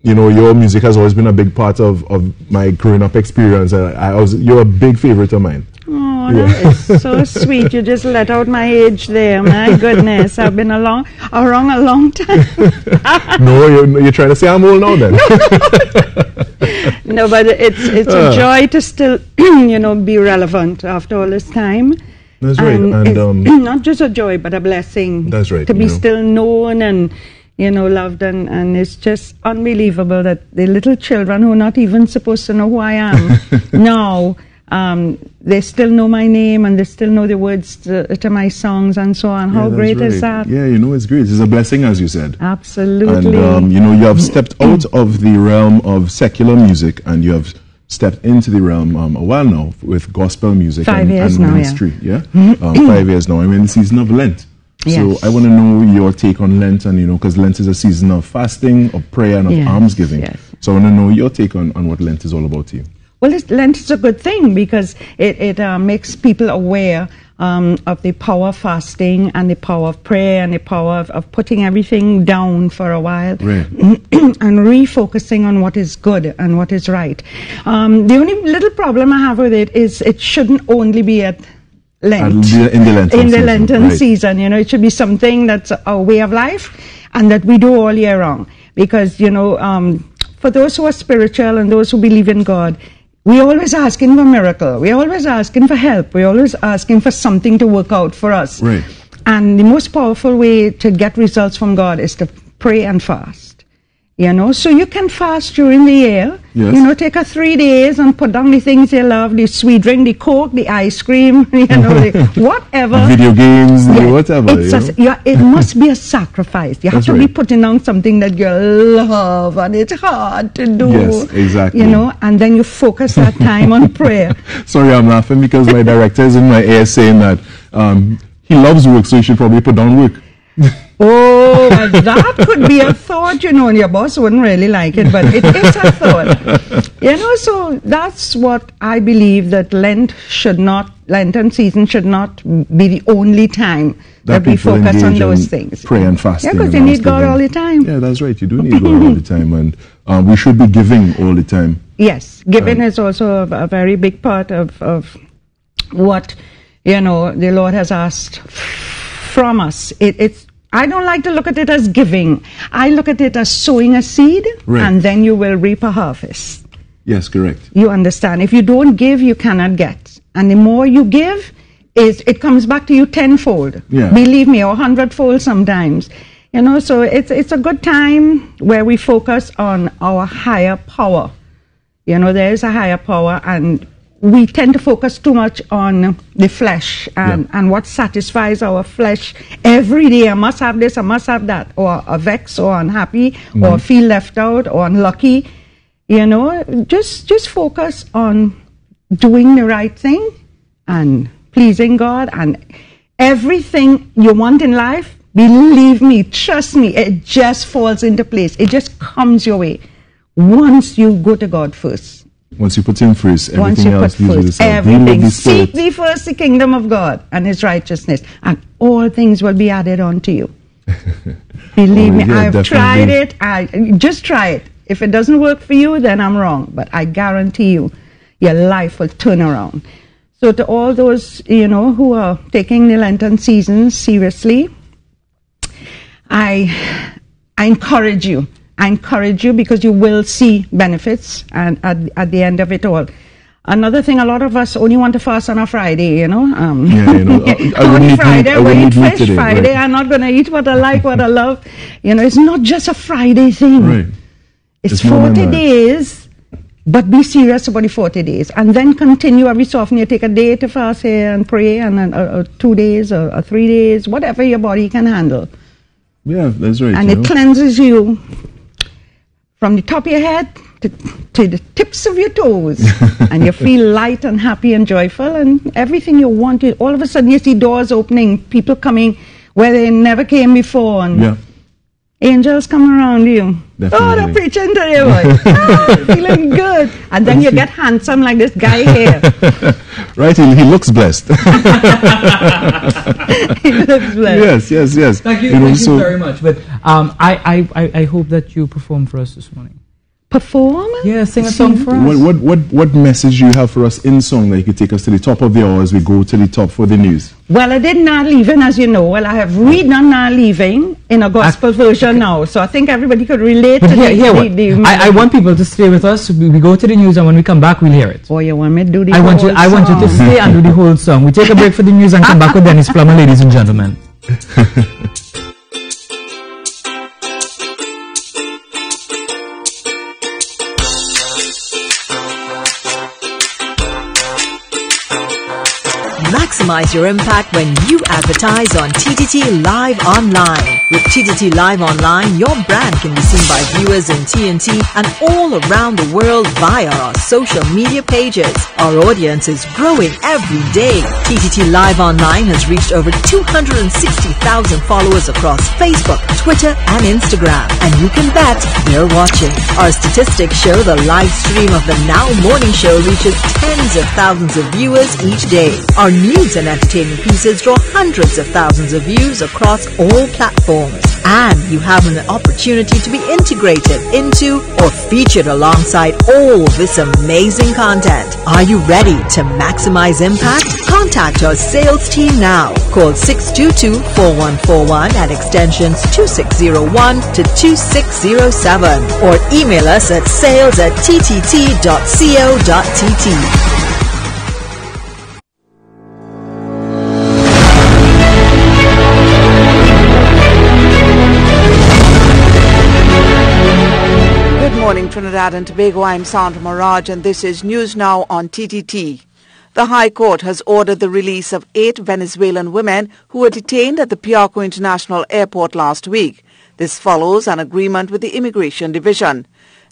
you know, your music has always been a big part of my growing up experience. You're a big favorite of mine. Oh, that is so sweet. You just let out my age there. My goodness, I've been around a long time. No, you're trying to say I'm old now then. No, but it's a joy to still, you know, be relevant after all this time. That's right. And not just a joy, but a blessing. That's right. To be still known and, you know, loved, and it's just unbelievable that the little children who are not even supposed to know who I am now, they still know my name and they still know the words to my songs and so on. How great is that? Yeah, you know, it's great. It's a blessing, as you said. Absolutely. And, you know, you have stepped out of the realm of secular music and you have stepped into the realm a while now with gospel music 5 years and now, ministry. Yeah. 5 years now. I'm in the season of Lent. Yes. So I want to know your take on Lent, and you know, because Lent is a season of fasting, of prayer, and of almsgiving. Yes. So I want to know your take on what Lent is all about to you. Well, Lent is a good thing because it makes people aware of the power of fasting and the power of prayer and the power of putting everything down for a while and refocusing on what is good and what is right. The only little problem I have with it is it shouldn't only be at Lent. In the Lenten season, you know, it should be something that's a way of life and that we do all year round. Because, you know, for those who are spiritual and those who believe in God, we're always asking for a miracle. We're always asking for help. We're always asking for something to work out for us. Right. And the most powerful way to get results from God is to pray and fast. You know, so you can fast during the year. Yes. You know, take 3 days and put down the things you love, the sweet drink, the Coke, the ice cream, you know, whatever. Video games, whatever. It must be a sacrifice. You have to be putting down something that you love and it's hard to do. Yes, exactly. You know, and then you focus that time on prayer. Sorry, I'm laughing because my director is in my ear saying that he loves work, so he should probably put down work. Oh, that could be a thought, you know, and your boss wouldn't really like it, but it is a thought. You know, so that's what I believe, that Lenten season should not be the only time that we focus on those things. Pray and fasting. Yeah, because you need God all the time. Yeah, that's right. You do need God all the time, and we should be giving all the time. Yes, giving is also a very big part of what, you know, the Lord has asked from us. I don't like to look at it as giving. I look at it as sowing a seed, and then you will reap a harvest. Yes, correct. You understand? If you don't give, you cannot get. And the more you give, it comes back to you tenfold. Yeah. Believe me, or 100-fold sometimes. You know, so it's a good time where we focus on our higher power. You know, there is a higher power, and we tend to focus too much on the flesh and what satisfies our flesh every day. I must have this, I must have that, or a vex, or unhappy, or feel left out, or unlucky. You know, just focus on doing the right thing and pleasing God, and everything you want in life, believe me, trust me, it just falls into place. It just comes your way once you go to God first. Once you put Him first, everything else usually is everything. Seek thee first the kingdom of God and His righteousness, and all things will be added unto you. Believe me, I've tried it. Just try it. If it doesn't work for you, then I'm wrong. But I guarantee you, your life will turn around. So to all those, you know, who are taking the Lenten season seriously, I encourage you. I encourage you, because you will see benefits and at the end of it all. Another thing, a lot of us only want to fast on a Friday, you know. Only Friday, I will eat fish today, Friday. I'm not going to eat what I like, what I love. You know, it's not just a Friday thing. Right. It's 40 days, but be serious about the 40 days. And then continue every so often. You take a day to fast here and pray, and 2 days or 3 days, whatever your body can handle. Yeah, that's right. And it cleanses you from the top of your head to the tips of your toes. And you feel light and happy and joyful, and everything you wanted. All of a sudden you see doors opening, people coming where they never came before. And Angels come around you. Definitely. Oh, they're preaching to you. Oh, feeling good. And then you get handsome like this guy here. Right, he looks blessed. He looks blessed. Yes. Thank you, thank you very much. But I hope that you perform for us this morning. Perform? Yeah, sing a song for us. What message do you have for us in song that you could take us to the top of the hour as we go to the top for the news? Well, I did Not Leaving, as you know. Well, I have redone Not Leaving in a gospel version now, so I think everybody could relate to the I want people to stay with us. We go to the news, and when we come back, we'll hear it. Oh, you want me to do the I want you to stay and do the whole song. We take a break for the news and come back with Dennis Plummer, ladies and gentlemen. Maximize your impact when you advertise on TTT Live Online. With TTT Live Online, your brand can be seen by viewers in TNT and all around the world via our social media pages. Our audience is growing every day. TTT Live Online has reached over 260,000 followers across Facebook, Twitter, and Instagram. And you can bet they're watching. Our statistics show the live stream of the Now Morning Show reaches tens of thousands of viewers each day. Our news and entertainment pieces draw hundreds of thousands of views across all platforms. And you have an opportunity to be integrated into or featured alongside all this amazing content. Are you ready to maximize impact? Contact our sales team now. Call 622-4141 at extensions 2601 to 2607 or email us at sales@ttt.co.tt. Morning Trinidad and Tobago, I'm Sandra Maraj and this is News Now on TTT. The High Court has ordered the release of 8 Venezuelan women who were detained at the Piarco International Airport last week. This follows an agreement with the Immigration Division.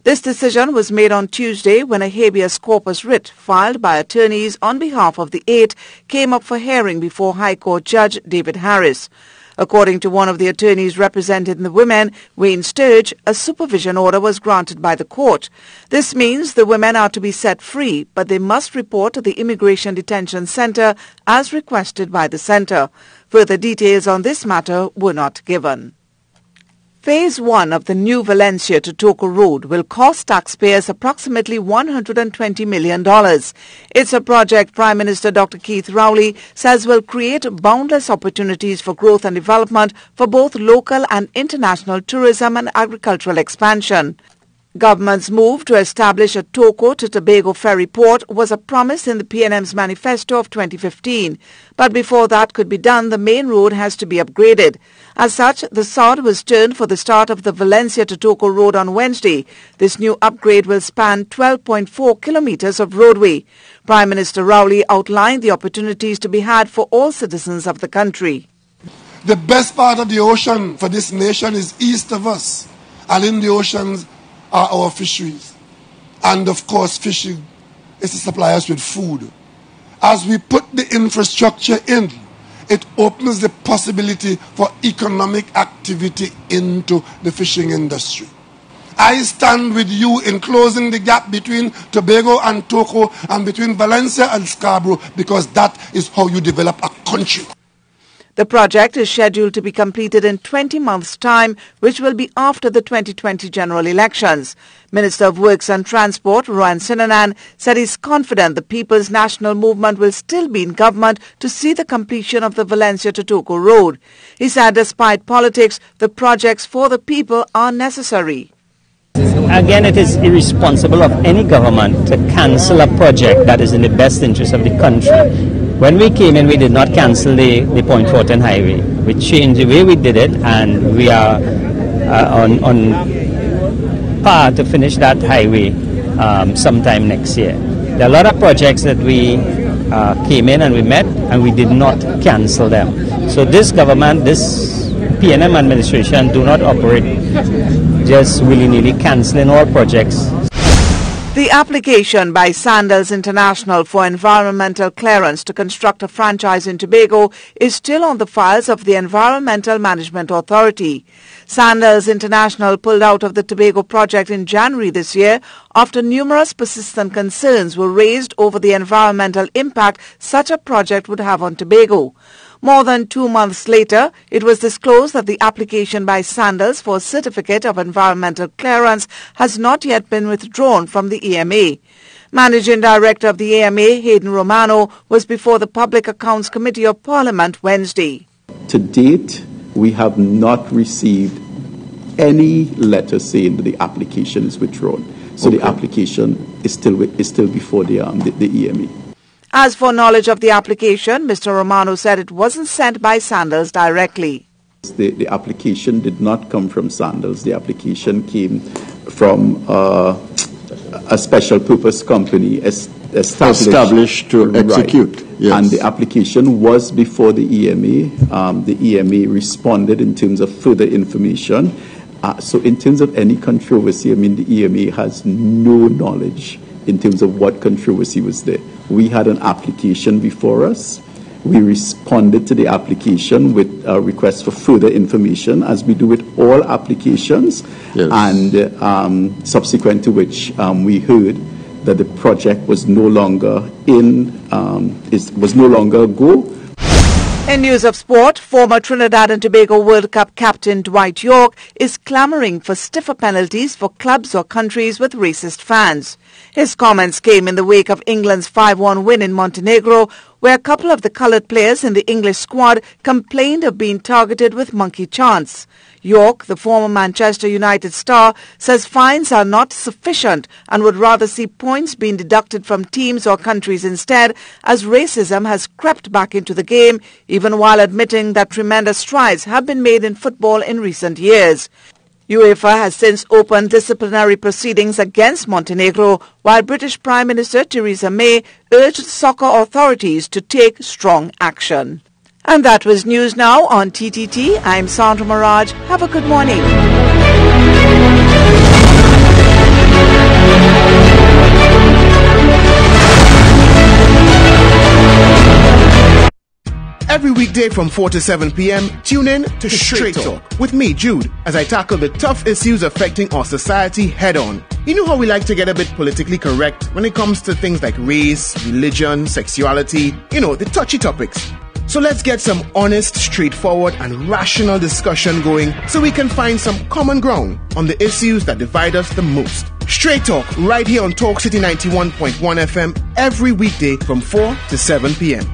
This decision was made on Tuesday when a habeas corpus writ filed by attorneys on behalf of the 8 came up for hearing before High Court Judge David Harris. According to one of the attorneys representing the women, Wayne Sturge, a supervision order was granted by the court. This means the women are to be set free, but they must report to the Immigration Detention Center as requested by the center. Further details on this matter were not given. Phase 1 of the new Valencia to Toco Road will cost taxpayers approximately $120 million. It's a project Prime Minister Dr. Keith Rowley says will create boundless opportunities for growth and development for both local and international tourism and agricultural expansion. Government's move to establish a Toco to Tobago ferry port was a promise in the PNM's manifesto of 2015. But before that could be done, the main road has to be upgraded. As such, the sod was turned for the start of the Valencia to Toco Road on Wednesday. This new upgrade will span 12.4 kilometers of roadway. Prime Minister Rowley outlined the opportunities to be had for all citizens of the country. The best part of the ocean for this nation is east of us, and in the oceans are our fisheries. And of course, fishing is to supply us with food. As we put the infrastructure in, it opens the possibility for economic activity into the fishing industry. I stand with you in closing the gap between Tobago and Toco and between Valencia and Scarborough, because that is how you develop a country. The project is scheduled to be completed in 20 months' time, which will be after the 2020 general elections. Minister of Works and Transport, Rohan Sinanan, said he's confident the People's National Movement will still be in government to see the completion of the Valencia to Toco Road. He said despite politics, the projects for the people are necessary. Again, it is irresponsible of any government to cancel a project that is in the best interest of the country. When we came in, we did not cancel the Point Fortin Highway. We changed the way we did it, and we are on par to finish that highway sometime next year. There are a lot of projects that we came in and we met, and we did not cancel them. So this government, this PNM administration do not operate just willy-nilly cancelling all projects. The application by Sandals International for environmental clearance to construct a franchise in Tobago is still on the files of the Environmental Management Authority. Sandals International pulled out of the Tobago project in January this year after numerous persistent concerns were raised over the environmental impact such a project would have on Tobago. More than 2 months later, it was disclosed that the application by Sandals for a certificate of environmental clearance has not yet been withdrawn from the EMA. Managing Director of the EMA, Hayden Romano, was before the Public Accounts Committee of Parliament Wednesday. To date, we have not received any letter saying that the application is withdrawn. So the application is still before the EMA. As for knowledge of the application, Mr. Romano said it wasn't sent by Sandals directly. The application did not come from Sandals. The application came from a special purpose company established to execute. Right. Yes. And the application was before the EMA. The EMA responded in terms of further information. So in terms of any controversy, I mean, the EMA has no knowledge in terms of what controversy was there. We had an application before us. We responded to the application with a request for further information, as we do with all applications. Yes. And subsequent to which we heard that the project was no longer was no longer a go. In news of sport, former Trinidad and Tobago World Cup captain Dwight Yorke is clamoring for stiffer penalties for clubs or countries with racist fans. His comments came in the wake of England's 5-1 win in Montenegro, where a couple of the coloured players in the English squad complained of being targeted with monkey chants. Yorke, the former Manchester United star, says fines are not sufficient and would rather see points being deducted from teams or countries instead, as racism has crept back into the game, even while admitting that tremendous strides have been made in football in recent years. UEFA has since opened disciplinary proceedings against Montenegro, while British Prime Minister Theresa May urged soccer authorities to take strong action. And that was News Now on TTT. I'm Sandra Maraj. Have a good morning. Every weekday from 4 to 7 p.m., tune in to Straight Talk with me, Jude, as I tackle the tough issues affecting our society head-on. You know how we like to get a bit politically correct when it comes to things like race, religion, sexuality, the touchy topics. So let's get some honest, straightforward and rational discussion going so we can find some common ground on the issues that divide us the most. Straight Talk right here on Talk City 91.1 FM every weekday from 4 to 7 p.m.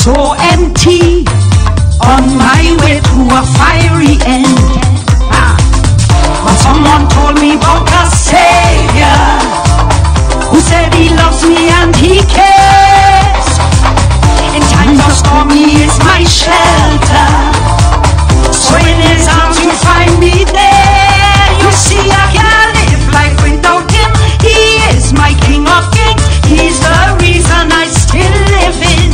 So empty on my way to a fiery end. But someone told me about a Savior who said he loves me and he cares. In times of storm he is my shelter, so in his arms you find me there. You see, I can't live life without him. He is my King of Kings. He's the reason I still live in.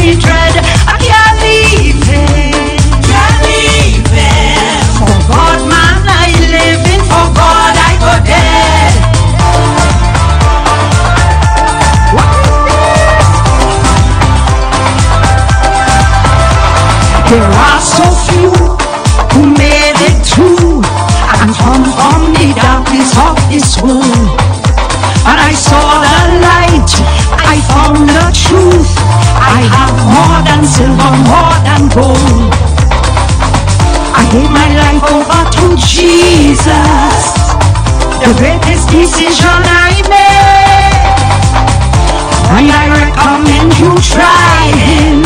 Dread, I can't leave him. Can't leave him. For God, man, I live in. For God, I go dead. What is this? There are so few who made it through and come from the darkness of this world. But I saw the light, I found the truth. I have more than silver, more than gold. I gave my life over to Jesus, the greatest decision I made. And I recommend you try him.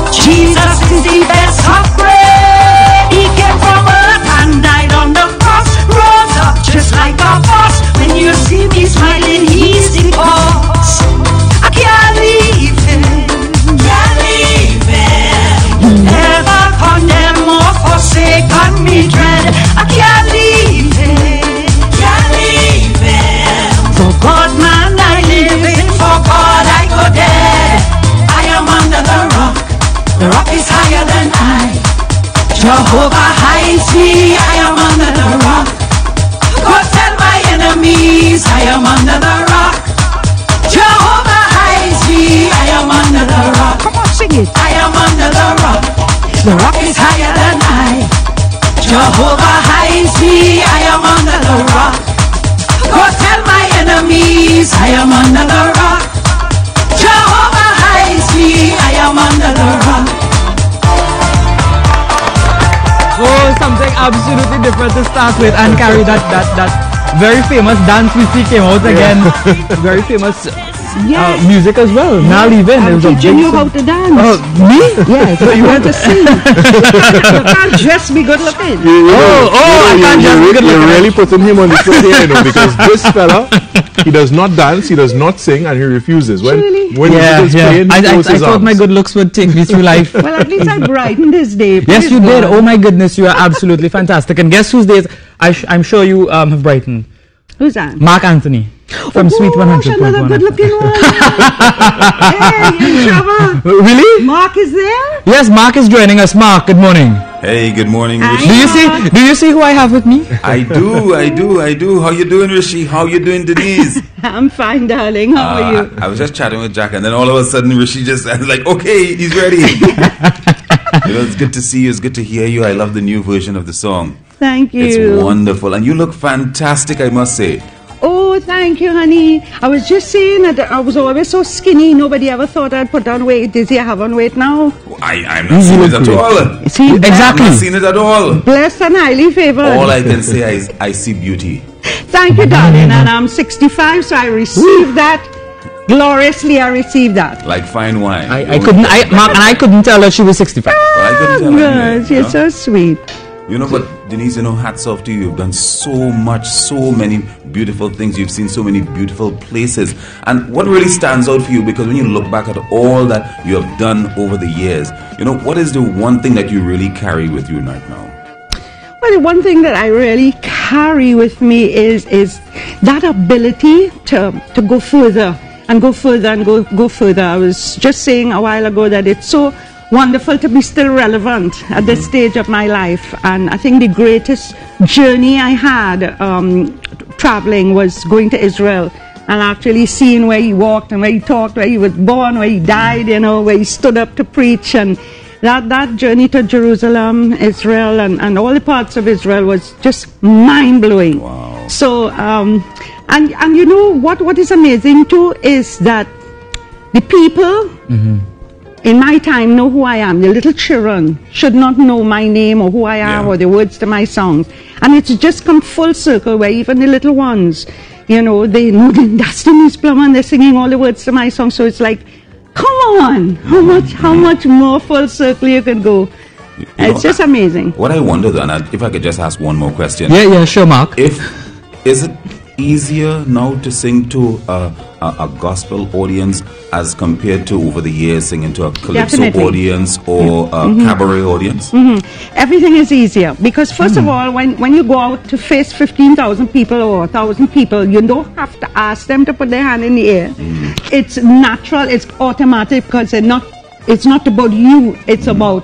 Jesus is the best upgrade. He came from earth and died on the cross, rose up just like a boss. When you see me smiling, he's the cause. I can't leave him, can't leave him. He never condemn or forsaken me dread. I can't leave him, can't leave him. For God man I live in, for God I go dead. I am under the rock is higher than I. Jehovah hides me, I am under the rock. Go tell my enemies, I am under the rock. Jehovah hides me, I am under the rock. Come on, sing it. I am under the rock. The rock is higher than I. Jehovah hides me, I am under the rock. Go tell my enemies, I am under the rock. Jehovah hides me, I am under the rock. Oh, something absolutely different to start with, and carry that very famous dance we see came out again. Very famous music as well. Now leaving. I'm teaching you how to dance. Oh, me? Yes, but you want to sing. You can't just be good looking. I can't just be good looking. You're really putting him on the spot here, you know, because this fella, he does not dance, he does not sing, and he refuses. When playing, I thought my good looks would take me through life. Well, at least I brightened his day. Yes, you did. Oh my goodness, you are absolutely fantastic. And guess whose days I'm sure you have brightened? Who's that? Mark Anthony from Sweet 100.1. Another good-looking one. Hey, you're in trouble. Really? Mark is there? Yes, Mark is joining us. Mark, good morning. Hey, good morning, Rishi. Do you see who I have with me? I do. How you doing, Rishi? How you doing, Denise? I'm fine, darling. How are you? I was just chatting with Jack, and then all of a sudden, Rishi just I was like, okay, he's ready. You know, it's good to see you. It's good to hear you. I love the new version of the song. Thank you. It's wonderful. And you look fantastic, I must say. Oh, thank you, honey. I was just saying that I was always so skinny. Nobody ever thought I'd put on weight. Did you have on weight now? I'm not seeing it at all. See, exactly. I'm not seeing it at all. Blessed and highly favored. All I can say is I see beauty. Thank you, darling. And I'm 65, so I received that. Gloriously, I received that. Like fine wine. I couldn't tell her she was 65. Well, I couldn't tell her anyway, you're so sweet. You know, but Denise, hats off to you. You've done so much, so many beautiful things. You've seen so many beautiful places. And what really stands out for you, because when you look back at all that you have done over the years, what is the one thing that you really carry with you right now? Well, the one thing that I really carry with me is that ability to go further and go further and go further. I was just saying a while ago that it's so wonderful to be still relevant at this stage of my life, and I think the greatest journey I had traveling was going to Israel and actually seeing where he walked and where he talked, where he was born, where he died, where he stood up to preach. And that journey to Jerusalem, Israel, and all the parts of Israel was just mind-blowing. Wow. So and what is amazing too is that the people in my time know who I am. The little children should not know my name or who I am or the words to my songs. And it's just come full circle where even the little ones, they know that's Denise Plummer and they're singing all the words to my song. So it's like, come on, how much more full circle you can go. It's just amazing. What I wonder then, if I could just ask one more question. Yeah, sure, Mark. Is it easier now to sing to a gospel audience as compared to over the years singing to a calypso audience or a cabaret audience? Everything is easier because first of all, when you go out to face 15,000 people or 1,000 people, you don't have to ask them to put their hand in the air. It's natural, it's automatic because it's not about you, it's about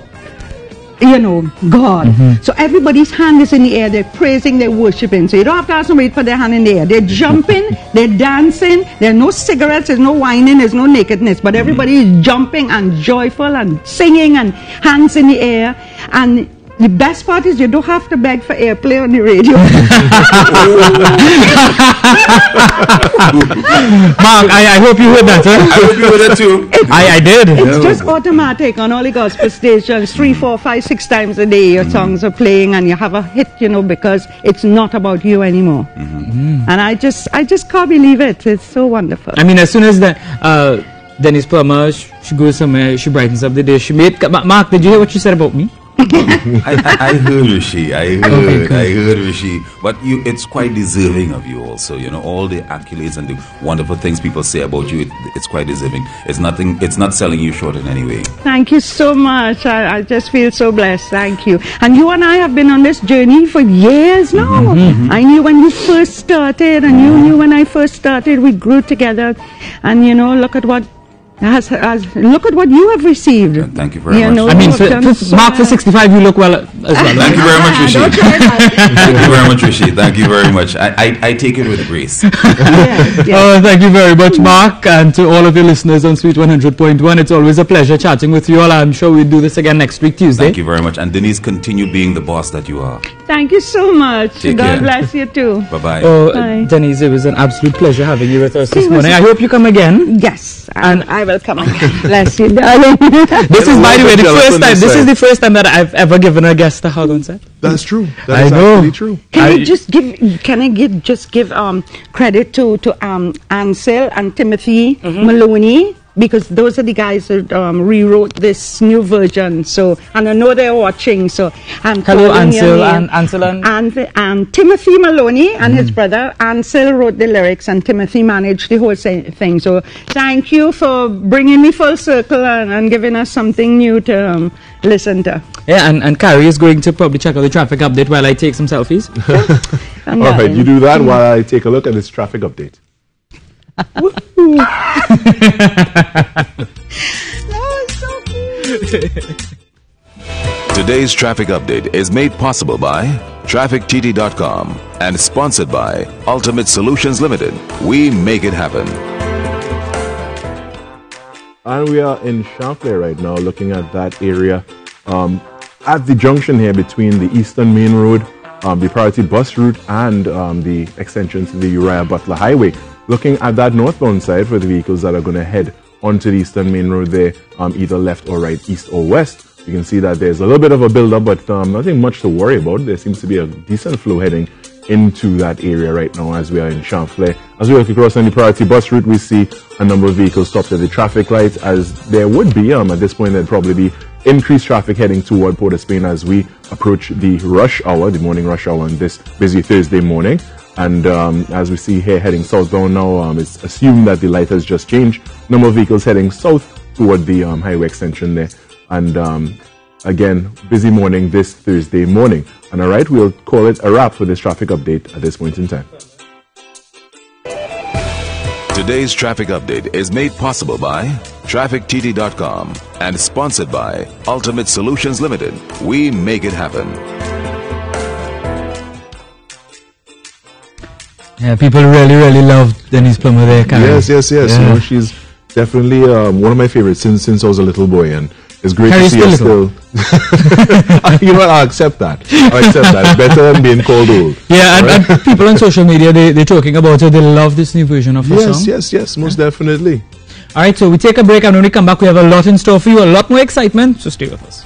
God. So everybody's hand is in the air. They're praising, they're worshiping. So you don't have to ask them to put their hand in the air. They're jumping, they're dancing. There are no cigarettes, there's no whining, there's no nakedness. But everybody is jumping and joyful and singing and hands in the air. And the best part is you don't have to beg for airplay on the radio. Mark, I hope you heard that, huh? I hope you heard that too. I did. It's just automatic on all the gospel stations. 3, 4, 5, 6 times a day your songs are playing and you have a hit, because it's not about you anymore. And I just can't believe it. It's so wonderful. I mean, as soon as Denise Plummer, she goes somewhere, she brightens up the day. She made... Mark, did you hear what she said about me? I heard Rishi. I heard Rishi. But it's quite deserving of you also. All the accolades and the wonderful things people say about you. It's quite deserving. It's not selling you short in any way. Thank you so much. I just feel so blessed. Thank you. And you and I have been on this journey for years now. I knew when you first started, and you knew when I first started. We grew together, and look at what. Look at what you have received. Thank you very much. I mean, Mark, for 65, you look well as well. Thank you very much, Rishi. Thank you very much, Rishi. Thank you very much. I take it with grace. Oh, thank you very much, Mark, and to all of your listeners on Sweet 100.1. It's always a pleasure chatting with you all. I'm sure we'll do this again next week, Tuesday. Thank you very much. And Denise, continue being the boss that you are. Thank you so much. Take God care. bless you too. Bye-bye. Oh, Bye. Denise, it was an absolute pleasure having you with us this morning. I hope you come again. Yes, and I will come again. Bless you, darling. This is, by the way, the first time. This is the first time that I've ever given a guest a hug on set. That's true. I know. Actually true. Can I just give credit to Ansel and Timothy Maloney, because those are the guys that rewrote this new version. So, and I know they're watching. So, hello, Ansel and Timothy Maloney and his brother. Ansel wrote the lyrics, and Timothy managed the whole thing. So, thank you for bringing me full circle and giving us something new to listen to. Yeah, and Carrie is going to probably check out the traffic update while I take some selfies. All right, you do that while I take a look at this traffic update. Today's traffic update is made possible by TrafficTT.com and sponsored by Ultimate Solutions Limited. We make it happen. And we are in Champlain right now, looking at that area at the junction here between the Eastern Main Road, the Priority Bus Route, and the extension to the Uriah Butler Highway. Looking at that northbound side for the vehicles that are going to head onto the Eastern Main Road there, either left or right, east or west. You can see that there's a little bit of a build-up, but nothing much to worry about. There seems to be a decent flow heading into that area right now as we are in Champlain. As we look across on the Priority Bus Route, we see a number of vehicles stopped at the traffic lights, as there would be, at this point, there'd probably be increased traffic heading toward Port of Spain as we approach the rush hour, the morning rush hour on this busy Thursday morning. And as we see here heading southbound now, it's assumed that the light has just changed. Number of vehicles heading south toward the highway extension there. And again, busy morning this Thursday morning. And all right, we'll call it a wrap for this traffic update at this point in time. Today's traffic update is made possible by TrafficTT.com and sponsored by Ultimate Solutions Limited. We make it happen. Yeah, people really love Denise Plummer there, Karen. Yes. Yeah. She's definitely one of my favorites since I was a little boy, and it's great Carrie's to see her still. You know what? I'll accept that. It's better than being called old. Yeah, and people on social media, they're talking about her. They love this new version of her song. Yes, most definitely. All right, so we take a break, and when we come back, we have a lot in store for you, a lot more excitement, so stay with us.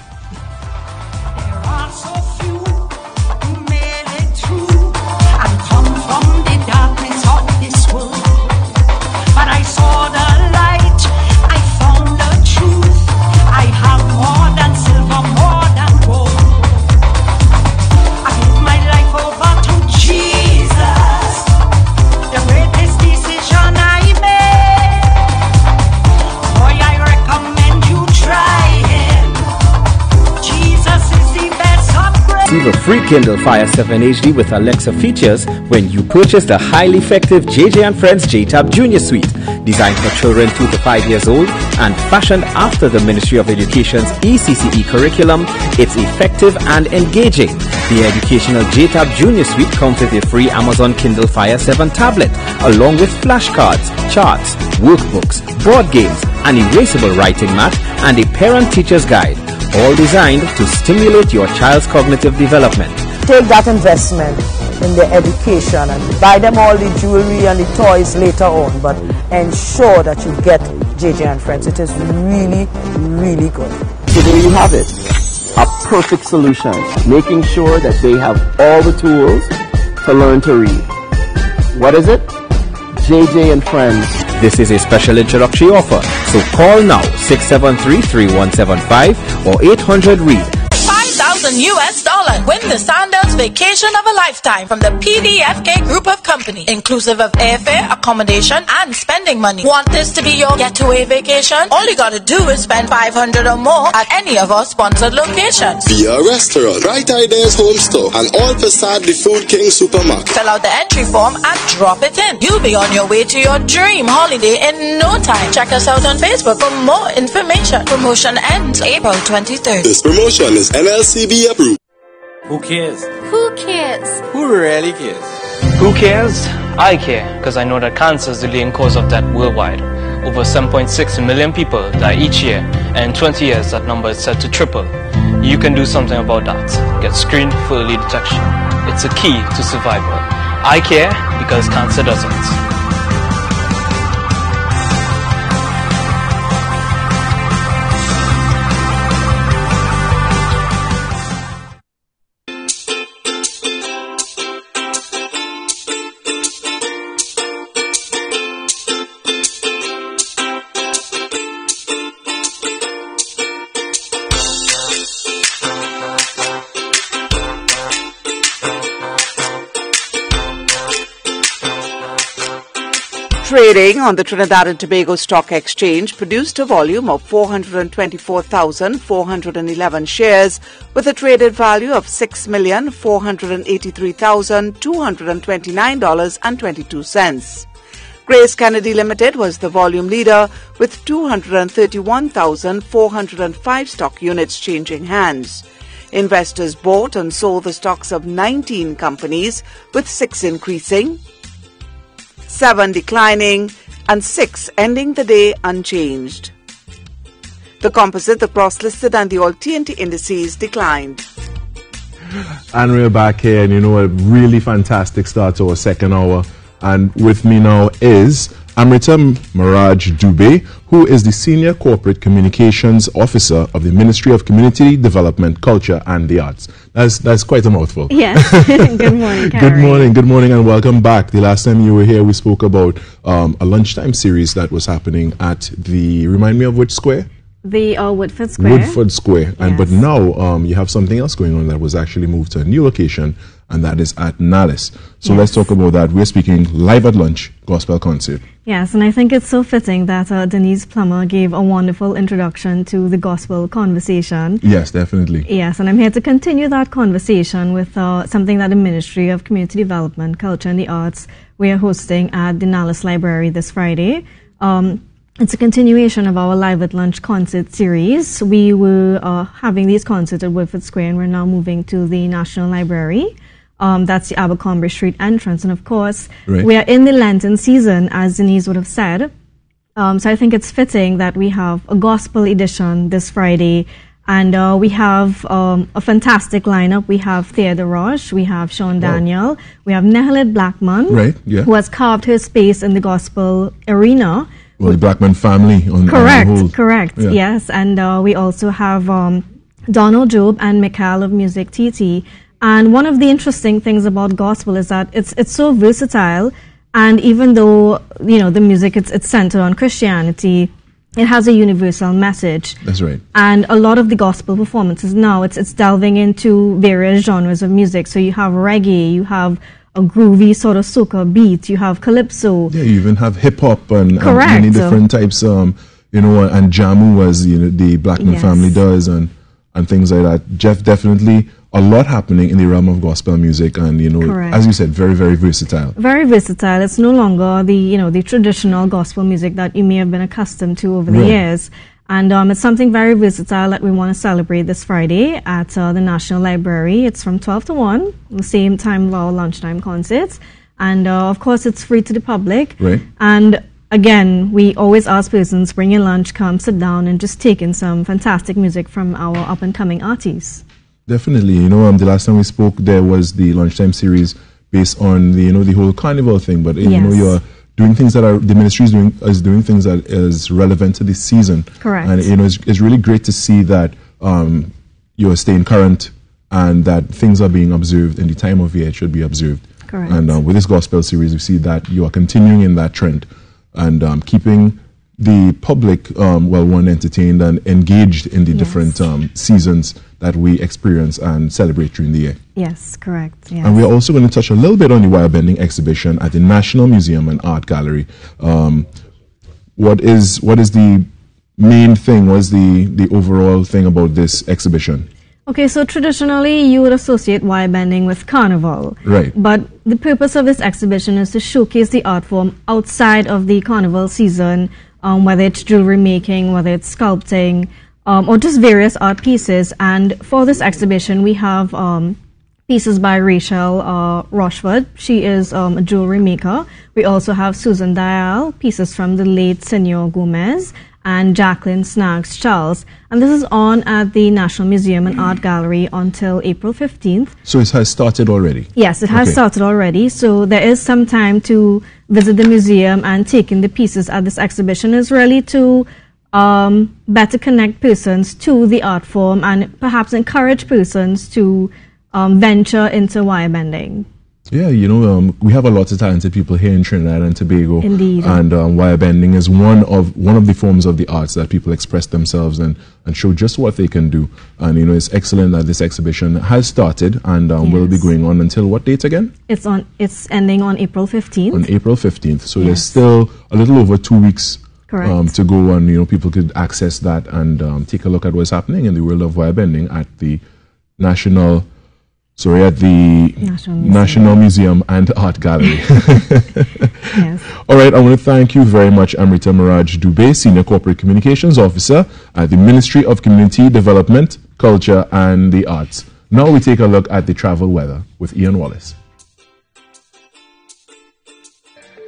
Receive a free Kindle Fire 7 HD with Alexa features when you purchase the highly effective JJ & Friends JTAB Junior Suite, designed for children 2 to 5 years old and fashioned after the Ministry of Education's ECCE curriculum. It's effective and engaging. The educational JTAB Junior Suite comes with a free Amazon Kindle Fire 7 tablet, along with flashcards, charts, workbooks, board games, an erasable writing mat, and a parent-teacher's guide. all designed to stimulate your child's cognitive development. Take that investment in their education and buy them all the jewelry and the toys later on, but ensure that you get JJ and Friends. It is really, really good. So there you have it. A perfect solution. Making sure that they have all the tools to learn to read. What is it? JJ and Friends. This is a special introductory offer. So call now 673-3175 or 800-READ. $5,000 Win the Sandals Vacation of a Lifetime from the PDFK Group of Company, inclusive of airfare, accommodation, and spending money. Want this to be your getaway vacation? All you gotta do is spend $500 or more at any of our sponsored locations. Via restaurant, Bright Ideas Home Store, and all facade the Food King Supermarket. Fill out the entry form and drop it in. You'll be on your way to your dream holiday in no time. Check us out on Facebook for more information. Promotion ends April 23rd. This promotion is NLCB approved. Who cares? Who cares? Who really cares? Who cares? I care, because I know that cancer is the leading cause of death worldwide. Over 7.6 million people die each year, and in 20 years that number is set to triple. You can do something about that. Get screened for early detection. It's a key to survival. I care because cancer doesn't. Trading on the Trinidad and Tobago Stock Exchange produced a volume of 424,411 shares with a traded value of $6,483,229.22. Grace Kennedy Limited was the volume leader with 231,405 stock units changing hands. Investors bought and sold the stocks of 19 companies, with 6 increasing, 7 declining, and 6 ending the day unchanged. The composite, the cross-listed, and the all TNT indices declined. And we're back here, and a really fantastic start to our second hour. And with me now is Amrita Maraj Dubey, who is the Senior Corporate Communications Officer of the Ministry of Community Development, Culture and the Arts. That's quite a mouthful. Yes. Good morning, Carrie. Good morning, and welcome back. The last time you were here, we spoke about a lunchtime series that was happening at remind me of which square? The Woodford Square. Woodford Square. Yes. But now you have something else going on that was actually moved to a new location, and that is at Nallis. So let's talk about that. We're speaking live at lunch, gospel concert. Yes, and I think it's so fitting that Denise Plummer gave a wonderful introduction to the gospel conversation. Yes, definitely. Yes, and I'm here to continue that conversation with something that the Ministry of Community Development, Culture and the Arts, we are hosting at the Nallis Library this Friday. It's a continuation of our Live at Lunch concert series. We were having these concerts at Woodford Square, and we're now moving to the National Library. That's the Abercrombie Street entrance. And of course, we are in the Lenten season, as Denise would have said. So I think it's fitting that we have a gospel edition this Friday. And we have a fantastic lineup. We have Thea DeRoche, we have Sean Daniel, we have Nehalit Blackman, who has carved her space in the gospel arena. Well, the Blackman family. Correct, yes. And we also have Donald Job and Mikhail of Music TT. And one of the interesting things about gospel is that it's so versatile, and even though the music it's centered on Christianity, it has a universal message. That's right. And a lot of the gospel performances now it's delving into various genres of music. So you have reggae, you have a groovy sort of soca beat, you have calypso. Yeah, you even have hip hop and many different types. And jamu, as the Blackman family does, and things like that. Jeff, definitely a lot happening in the realm of gospel music, and as you said, very, very versatile. Very versatile. It's no longer the traditional gospel music that you may have been accustomed to over the years, and it's something very versatile that we want to celebrate this Friday at the National Library. It's from 12 to 1, the same time of our lunchtime concerts, and of course it's free to the public. Right. And again, we always ask persons, bring your lunch, come sit down and just take in some fantastic music from our up-and-coming artists. Definitely. The last time we spoke, there was the lunchtime series based on the whole carnival thing. But you're doing things that the ministry is doing things that is relevant to this season. Correct. And it's really great to see that you're staying current and that things are being observed in the time of year it should be observed. Correct. And with this gospel series, we see that you are continuing in that trend and keeping the public entertained and engaged in the different seasons that we experience and celebrate during the year. Yes, correct. Yes. And we're also going to touch a little bit on the wire bending exhibition at the National Museum and Art Gallery. What is the main thing? What's the overall thing about this exhibition? Okay, so traditionally you would associate wire bending with carnival. Right. But the purpose of this exhibition is to showcase the art form outside of the carnival season, whether it's jewelry making, whether it's sculpting, or just various art pieces. And for this exhibition, we have pieces by Rachel Rochford. She is a jewelry maker. We also have Susan Dial, pieces from the late Senor Gomez, and Jacqueline Snaggs Charles. And this is on at the National Museum and Art Gallery until April 15th. So it has started already? Yes, it has started already. So there is some time to visit the museum, and taking the pieces at this exhibition is really to better connect persons to the art form and perhaps encourage persons to venture into wire bending. Yeah, we have a lot of talented people here in Trinidad and Tobago. Indeed. And wire bending is one of the forms of the arts that people express themselves and show just what they can do. And it's excellent that this exhibition has started and will be going on until what date again? It's ending on April 15th. On April 15th. So there's still a little over 2 weeks to go, and people could access that and take a look at what's happening in the world of wire bending at the National Museum and Art Gallery. Yes. All right, I want to thank you very much, Amrita Miraj Dubé, Senior Corporate Communications Officer at the Ministry of Community Development, Culture and the Arts. Now we take a look at the travel weather with Ian Wallace.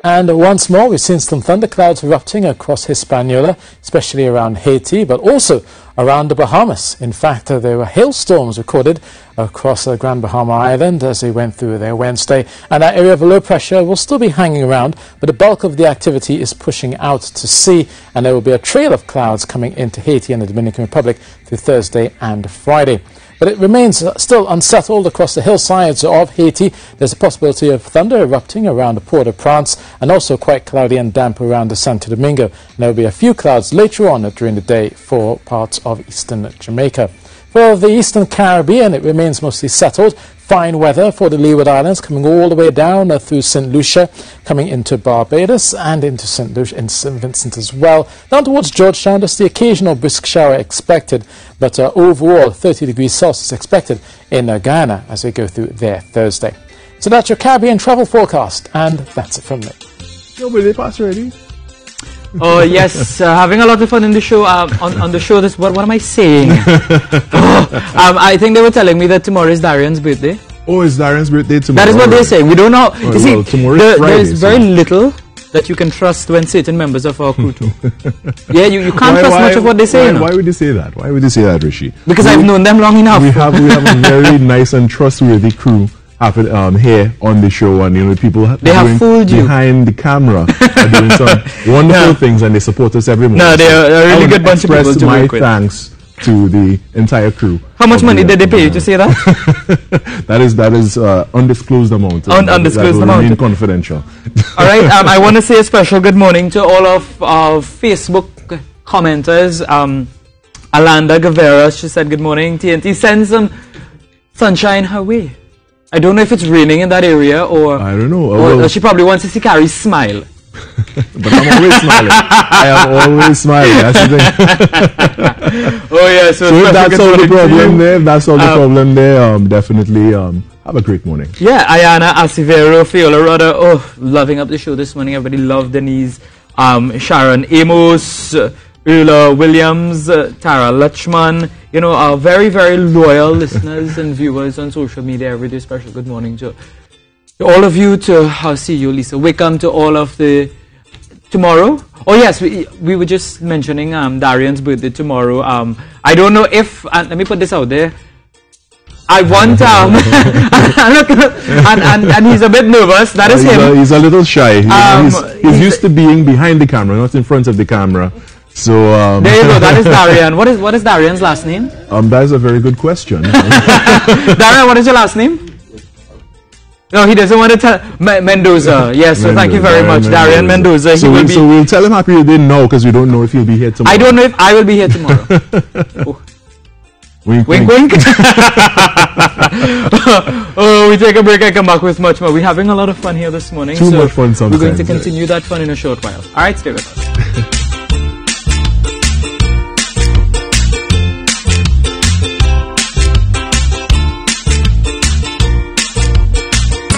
And once more, we've seen some thunderclouds erupting across Hispaniola, especially around Haiti, but also around the Bahamas. In fact, there were hailstorms recorded across the Grand Bahama Island as they went through there Wednesday. And that area of low pressure will still be hanging around, but the bulk of the activity is pushing out to sea, and there will be a trail of clouds coming into Haiti and the Dominican Republic through Thursday and Friday. But it remains still unsettled across the hillsides of Haiti. There's a possibility of thunder erupting around the Port-au-Prince, and also quite cloudy and damp around the Santo Domingo. And there will be a few clouds later on during the day for parts of eastern Jamaica. For the eastern Caribbean, it remains mostly settled. Fine weather for the Leeward Islands, coming all the way down through St. Lucia, coming into Barbados and into St. Lucia and St. Vincent as well. Down towards Georgetown, just the occasional brisk shower expected, but overall 30 degrees Celsius expected in Guyana as we go through there Thursday. So that's your Caribbean travel forecast, and that's it from me. Yo, will they pass already? Oh yes, having a lot of fun in the show. On the show, what am I saying? I think they were telling me that tomorrow is Darian's birthday. Oh, it's Darian's birthday tomorrow. That is what they're saying. We don't know. Oh, you see, well, tomorrow is Friday, there's very little that you can trust when certain members of our crew do. Yeah, you can't trust much of what they say. Why would they say that? Why would they say that, Rishi? Because I've known them long enough. We have a very nice and trustworthy crew here on the show, and people they have fooled you behind the camera are doing some wonderful things, and they support us every morning. No, they're a really good bunch of people to work with. My thanks to the entire crew. How much money did they pay you to say that? that is undisclosed amount. Undisclosed that amount. Remain confidential. All right. I want to say a special good morning to all of our Facebook commenters. Alanda Guevara, she said good morning. TNT, send some sunshine her way. I don't know if it's raining in that area or... I don't know. Or she probably wants to see Carrie smile. But I'm always smiling. I am always smiling. That's the thing. Oh, yeah. So if that's all the problem there, definitely have a great morning. Yeah, Ayana Acivero, Fiola Rudder. Oh, loving up the show this morning. Everybody loved Denise. Sharon Amos, Ula Williams, Tara Lutchman. Our very, very loyal listeners and viewers on social media every day. Special good morning to all of you, to see you, Lisa Wickham, to all of the tomorrow. Oh yes, we were just mentioning Darian's birthday tomorrow. I don't know if let me put this out there. I want and he's a bit nervous. That is him. He's a little shy. He's used to being behind the camera, not in front of the camera. So there you go. That is Darian. What is Darian's last name? That is a very good question. Darian, what is your last name? No, he doesn't want to tell. Mendoza. Yes, so thank you very much, Darian Mendoza. So we'll tell him happy birthday now because we don't know if he'll be here tomorrow. I don't know if I will be here tomorrow. Wink, wink, wink. Oh, we take a break and come back with much more. We're having a lot of fun here this morning. Too much fun sometimes. We're going to continue that fun in a short while. All right, stay with us.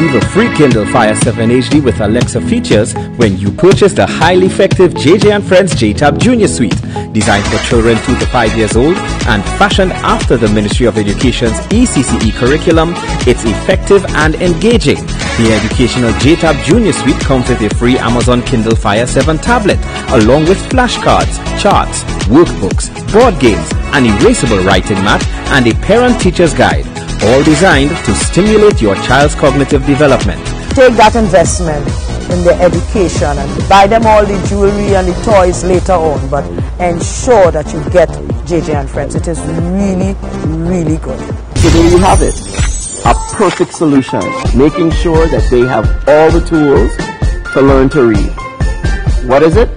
Receive a free Kindle Fire 7 HD with Alexa features when you purchase the highly effective JJ and Friends JTAB Junior Suite, designed for children 2 to 5 years old and fashioned after the Ministry of Education's ECCE curriculum. It's effective and engaging. The educational JTAB Junior Suite comes with a free Amazon Kindle Fire 7 tablet, along with flashcards, charts, workbooks, board games, an erasable writing mat, and a parent-teacher's guide, all designed to stimulate your child's cognitive development. Take that investment in their education and buy them all the jewelry and the toys later on, but ensure that you get JJ and Friends. It is really, really good. So there you have it. A perfect solution, making sure that they have all the tools to learn to read. What is it?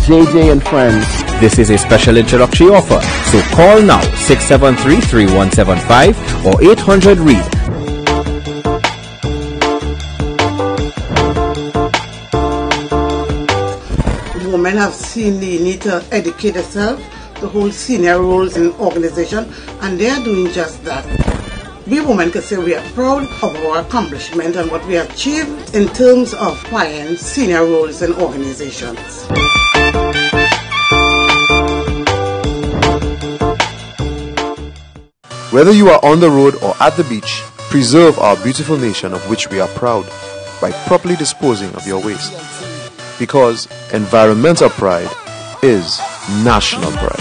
JJ and Friends. This is a special introductory offer, so call now 673-3175 or 800-READ. Women have seen the need to educate themselves, to hold senior roles in organization, and they are doing just that. We women can say we are proud of our accomplishment and what we have achieved in terms of playing senior roles in organizations. Whether you are on the road or at the beach, preserve our beautiful nation of which we are proud by properly disposing of your waste. Because environmental pride is national pride.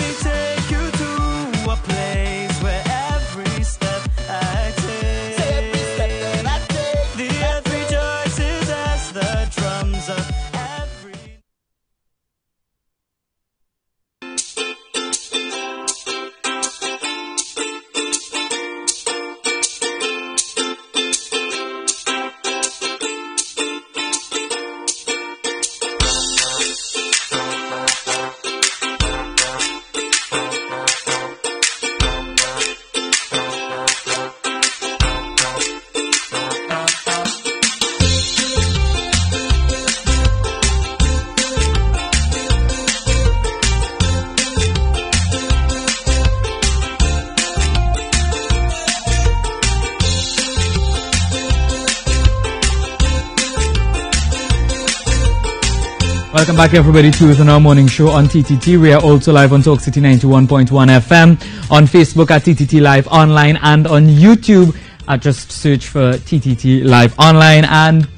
Welcome back, everybody, to within our morning show on TTT. We are also live on Talk City 91.1 FM, on Facebook at TTT Live Online, and on YouTube. Just search for TTT Live Online, and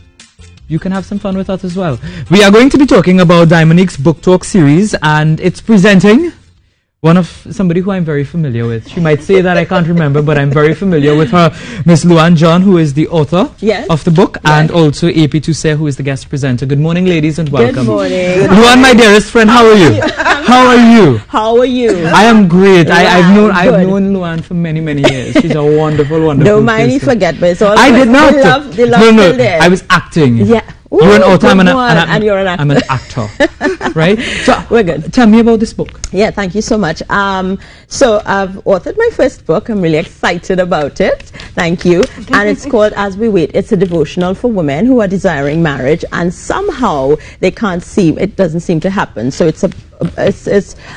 you can have some fun with us as well. We are going to be talking about Diamonique's Book Talk series, and it's presenting somebody who I'm very familiar with. She might say that I can't remember, but I'm very familiar with her, Miss Luan John, who is the author of the book, and also AP Toussé, who is the guest presenter. Good morning, ladies, and welcome. Good morning. Luan, my dearest friend, how are you? How are you? How are you? I am great. I've known Luan for many, many years. She's a wonderful, wonderful Don't mind me person. forget, but it's all I did not. The love No, there. I was acting. Yeah. You're an author, and you're an actor. I'm an actor, right? So we're good. Tell me about this book. Yeah, thank you so much. So I've authored my first book. I'm really excited about it. Thank you. And it's called As We Wait. It's a devotional for women who are desiring marriage, and somehow it doesn't seem to happen. So it's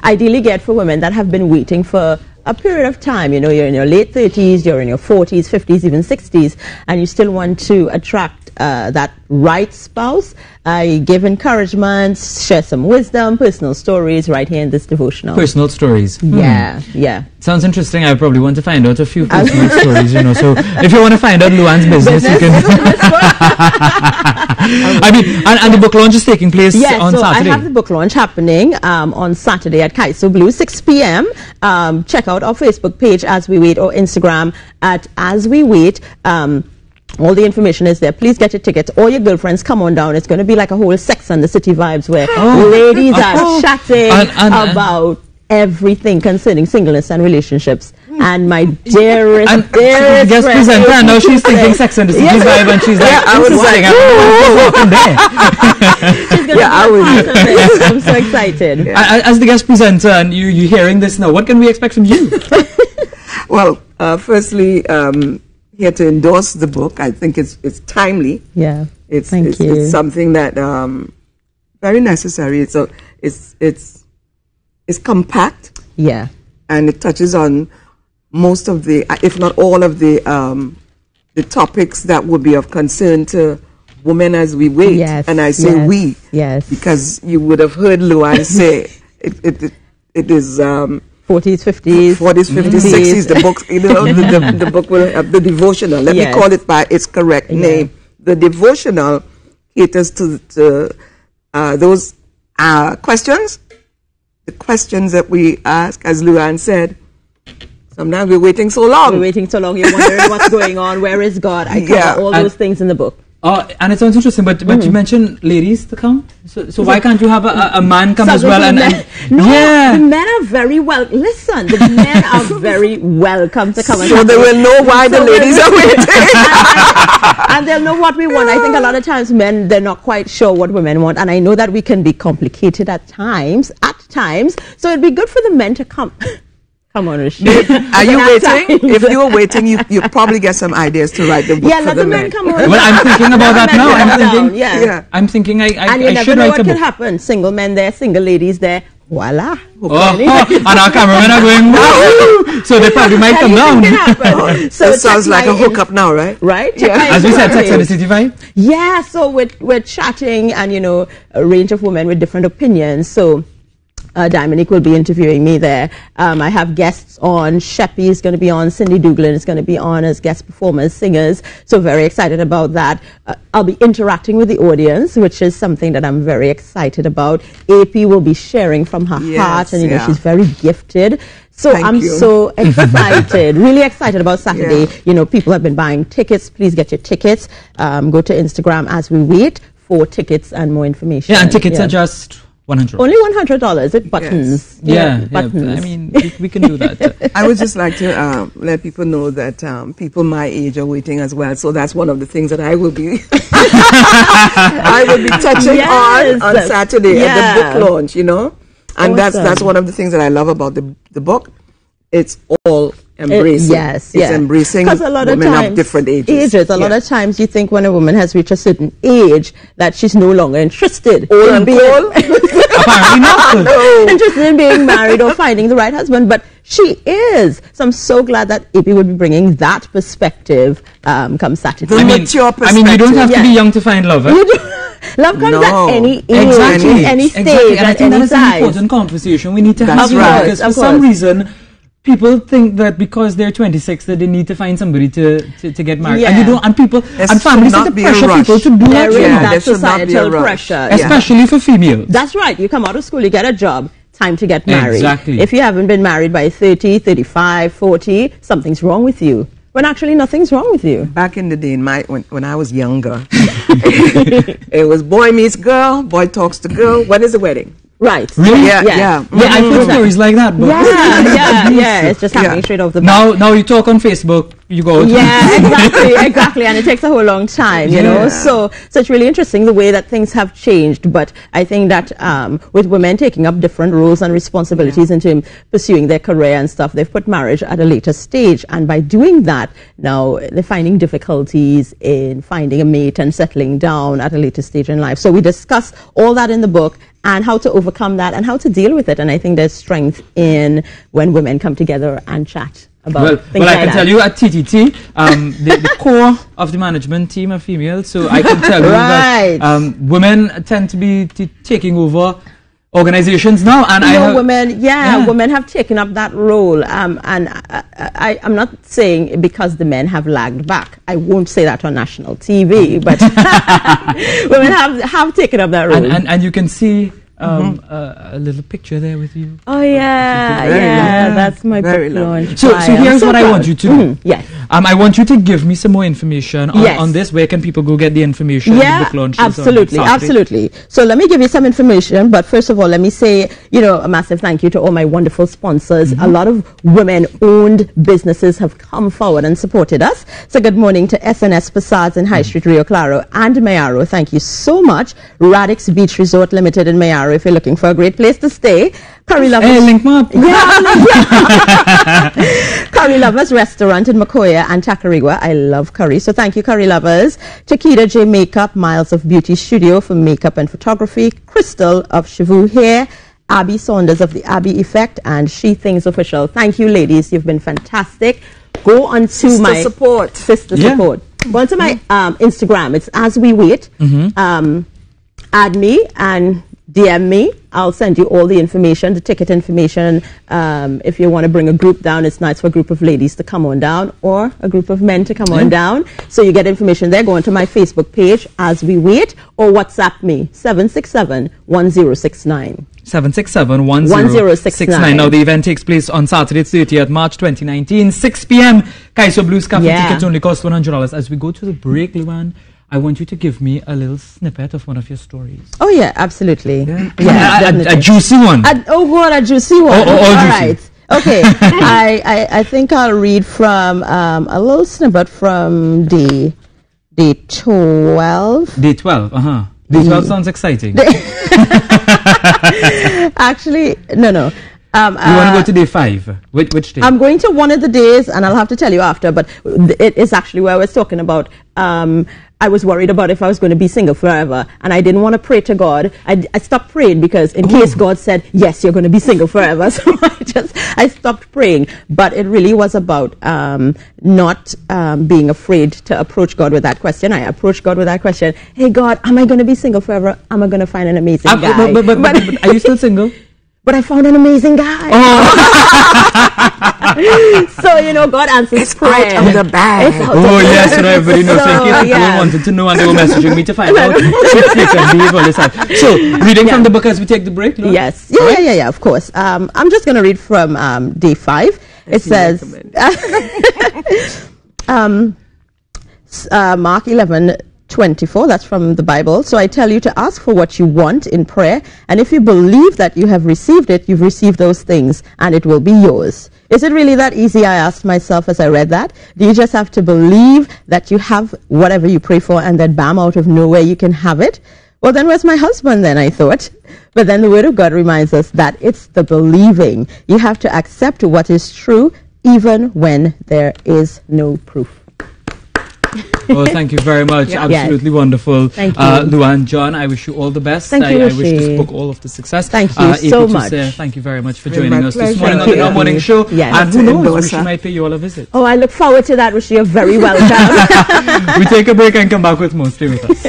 ideally geared for women that have been waiting for a period of time. You know, you're in your late 30s, you're in your 40s, 50s, even 60s, and you still want to attract that right spouse. I give encouragement, share some wisdom, personal stories right here in this devotional. Personal stories. Yeah, yeah. Sounds interesting. I probably want to find out a few personal stories, So if you want to find out Luan's business, you can. I mean, and the book launch is taking place on Saturday. I have the book launch happening on Saturday at Kaiso Blue, 6 p.m. Check out our Facebook page, As We Wait, or Instagram at As We Wait. All the information is there. Please get your tickets. All your girlfriends, come on down. It's going to be like a whole Sex and the City vibes where ladies are chatting about everything concerning singleness and relationships. And my dearest guest presenter, now she's thinking Sex and the City vibe, and she's like, I was like, I'm so excited. As the guest presenter, and you hearing this now, what can we expect from you? Well, firstly, here to endorse the book. I think it's timely. Yeah, it's you. It's something that very necessary. It's compact. Yeah, and it touches on most of the, if not all of the topics that would be of concern to women as we wait. Yes, and I say we, because you would have heard Luann say it is. 40s, 50s, 60s. The book, the book will have the devotional. Let me call it by its correct name. The devotional caters to those questions. The questions that we ask, as Luann said. Sometimes we're waiting so long. We're waiting so long. You're wondering what's going on. Where is God? I cover all those things in the book. And it sounds interesting, but you mentioned ladies to come. So why can't you have a man come as well? The men are very well. Listen, the men are very welcome to come. So they will know why the ladies are waiting. And they'll know what we want. I think a lot of times men, they're not quite sure what women want. And I know that we can be complicated at times. So it'd be good for the men to come. Come on, Rashid. Are you waiting? If you were waiting, you probably get some ideas to write the book for let the men come on. Well, I'm thinking about that now. I'm thinking I should write a book. And you never know what could happen. Single men there, single ladies there. Voila. And our cameramen are going, woo! So they probably might come down. So it sounds like a hookup now, right? Right? As we said, Sex and the City vibe? Yeah, so we're chatting and, a range of women with different opinions. So Dominique will be interviewing me there. I have guests on. Sheppy is going to be on. Cindy Douglin is going to be on as guest performers, singers. So very excited about that. I'll be interacting with the audience, which is something that I'm very excited about. AP will be sharing from her heart, and she's very gifted. So I'm so excited, really excited about Saturday. People have been buying tickets. Please get your tickets. Go to Instagram As We Wait for tickets and more information. Yeah, and tickets are just $100. Only $100 with buttons. Yes. Buttons. I mean, we can do that. I would just like to let people know that people my age are waiting as well. So that's one of the things that I will be touching on Saturday at the book launch. And that's one of the things that I love about the book. It's all embracing. It's embracing women of different ages. A lot of times you think when a woman has reached a certain age that she's no longer interested Apparently not. interested in being married or finding the right husband, but she is. So I'm so glad that AP would be bringing that perspective come Saturday. I mean, you don't have to be young to find love. Love comes at any age, any stage, and I think that is an important conversation we need to have. Because for some reason, people think that because they're 26 that they need to find somebody to get married. And you don't, and people and families need to pressure people to do that. That's societal pressure. Especially for females. That's right. You come out of school, you get a job, time to get married. Exactly. If you haven't been married by 30, 35, 40, something's wrong with you. When actually nothing's wrong with you. Back in the day, when I was younger, it was boy meets girl, boy talks to girl. When is the wedding? Right. Really? Yeah. I've heard stories like that. But yeah. It's just happening straight off the bat. Now you talk on Facebook, you go. Yeah, exactly. And it takes a whole long time, you know. So it's really interesting the way that things have changed. But I think that with women taking up different roles and responsibilities into pursuing their career and stuff, they've put marriage at a later stage. And by doing that, now they're finding difficulties in finding a mate and settling down at a later stage in life. So we discuss all that in the book, and how to overcome that and how to deal with it. And I think there's strength in when women come together and chat about things well, I like can that. tell you at TTT, the core of the management team are female, so I can tell you that women tend to be taking over organizations now, and women have taken up that role, and I'm not saying because the men have lagged back. I won't say that on national TV, but women have taken up that role, and you can see a little picture there with you. Oh yeah, that's my book launch. So here's what I want you to do. Yes. I want you to give me some more information on this. Where can people go get the information? Yeah, the book launch absolutely. So let me give you some information, but first of all, let me say, a massive thank you to all my wonderful sponsors. A lot of women-owned businesses have come forward and supported us. So good morning to SNS Facades in High Street, Rio Claro, and Mayaro. Thank you so much. Radix Beach Resort Limited in Mayaro, if you're looking for a great place to stay. Curry Lovers. Hey, link me up. Curry Lovers Restaurant in Makoya and Tacarigua. I love curry, so thank you, Curry Lovers. Chiquita J Makeup, Miles of Beauty Studio for makeup and photography. Crystal of Chivu Hair. Abby Saunders of the Abby Effect, and She Things Official. Thank you, ladies. You've been fantastic. Go on to Sister my support. Support. Go on to my Instagram. It's As We Wait. Add me and DM me. I'll send you all the information, the ticket information. If you want to bring a group down, it's nice for a group of ladies to come on down or a group of men to come on down. So you get information there. Go on to my Facebook page, As We Wait, or WhatsApp me, 767-1069. 767-1069. Now, the event takes place on Saturday, 30th March 2019, 6 p.m. Kaiso Blues Cafe. Tickets only cost $100. As we go to the break, Luan, I want you to give me a little snippet of one of your stories. Oh, yeah, absolutely. A juicy one. A juicy one. All juicy. Right. Okay. I think I'll read from a little snippet from day 12. Day 12, Day 12 sounds exciting. Actually, no. You want to go to day 5? Which day? I'm going to one of the days, and I'll have to tell you after, but it is actually where I was talking about, I was worried about if I was going to be single forever, and I didn't want to pray to God. I stopped praying because in case God said, yes, you're going to be single forever. So I stopped praying. But it really was about not being afraid to approach God with that question. I approached God with that question. Hey, God, am I going to be single forever? Am I going to find an amazing guy? But are you still single? But I found an amazing guy. So, God answers prayer. Out of the bag. Yes, everybody knows. So in case people wanted to know and they were messaging me to find out. So, reading from the book as we take the break, Lord? Yes. Yeah, of course. I'm just going to read from day 5. It says, Mark 11:24, that's from the Bible. So I tell you to ask for what you want in prayer, and if you believe that you have received it, you've received those things, and it will be yours. Is it really that easy? I asked myself as I read that. Do you just have to believe that you have whatever you pray for, and then bam, out of nowhere you can have it? Well, then where's my husband then, I thought. But then the Word of God reminds us that it's the believing. You have to accept what is true, even when there is no proof. Well, thank you very much. Absolutely wonderful. Thank you. Luan, John, I wish you all the best. Thank you, I wish this book all of the success. Thank you so much. Thank you very much for joining us this morning on the Now Morning Show. Yes. And who knows, Rishi might pay you all a visit. Oh, I look forward to that, Rishi. You're very welcome. We take a break and come back with more. Stay with us.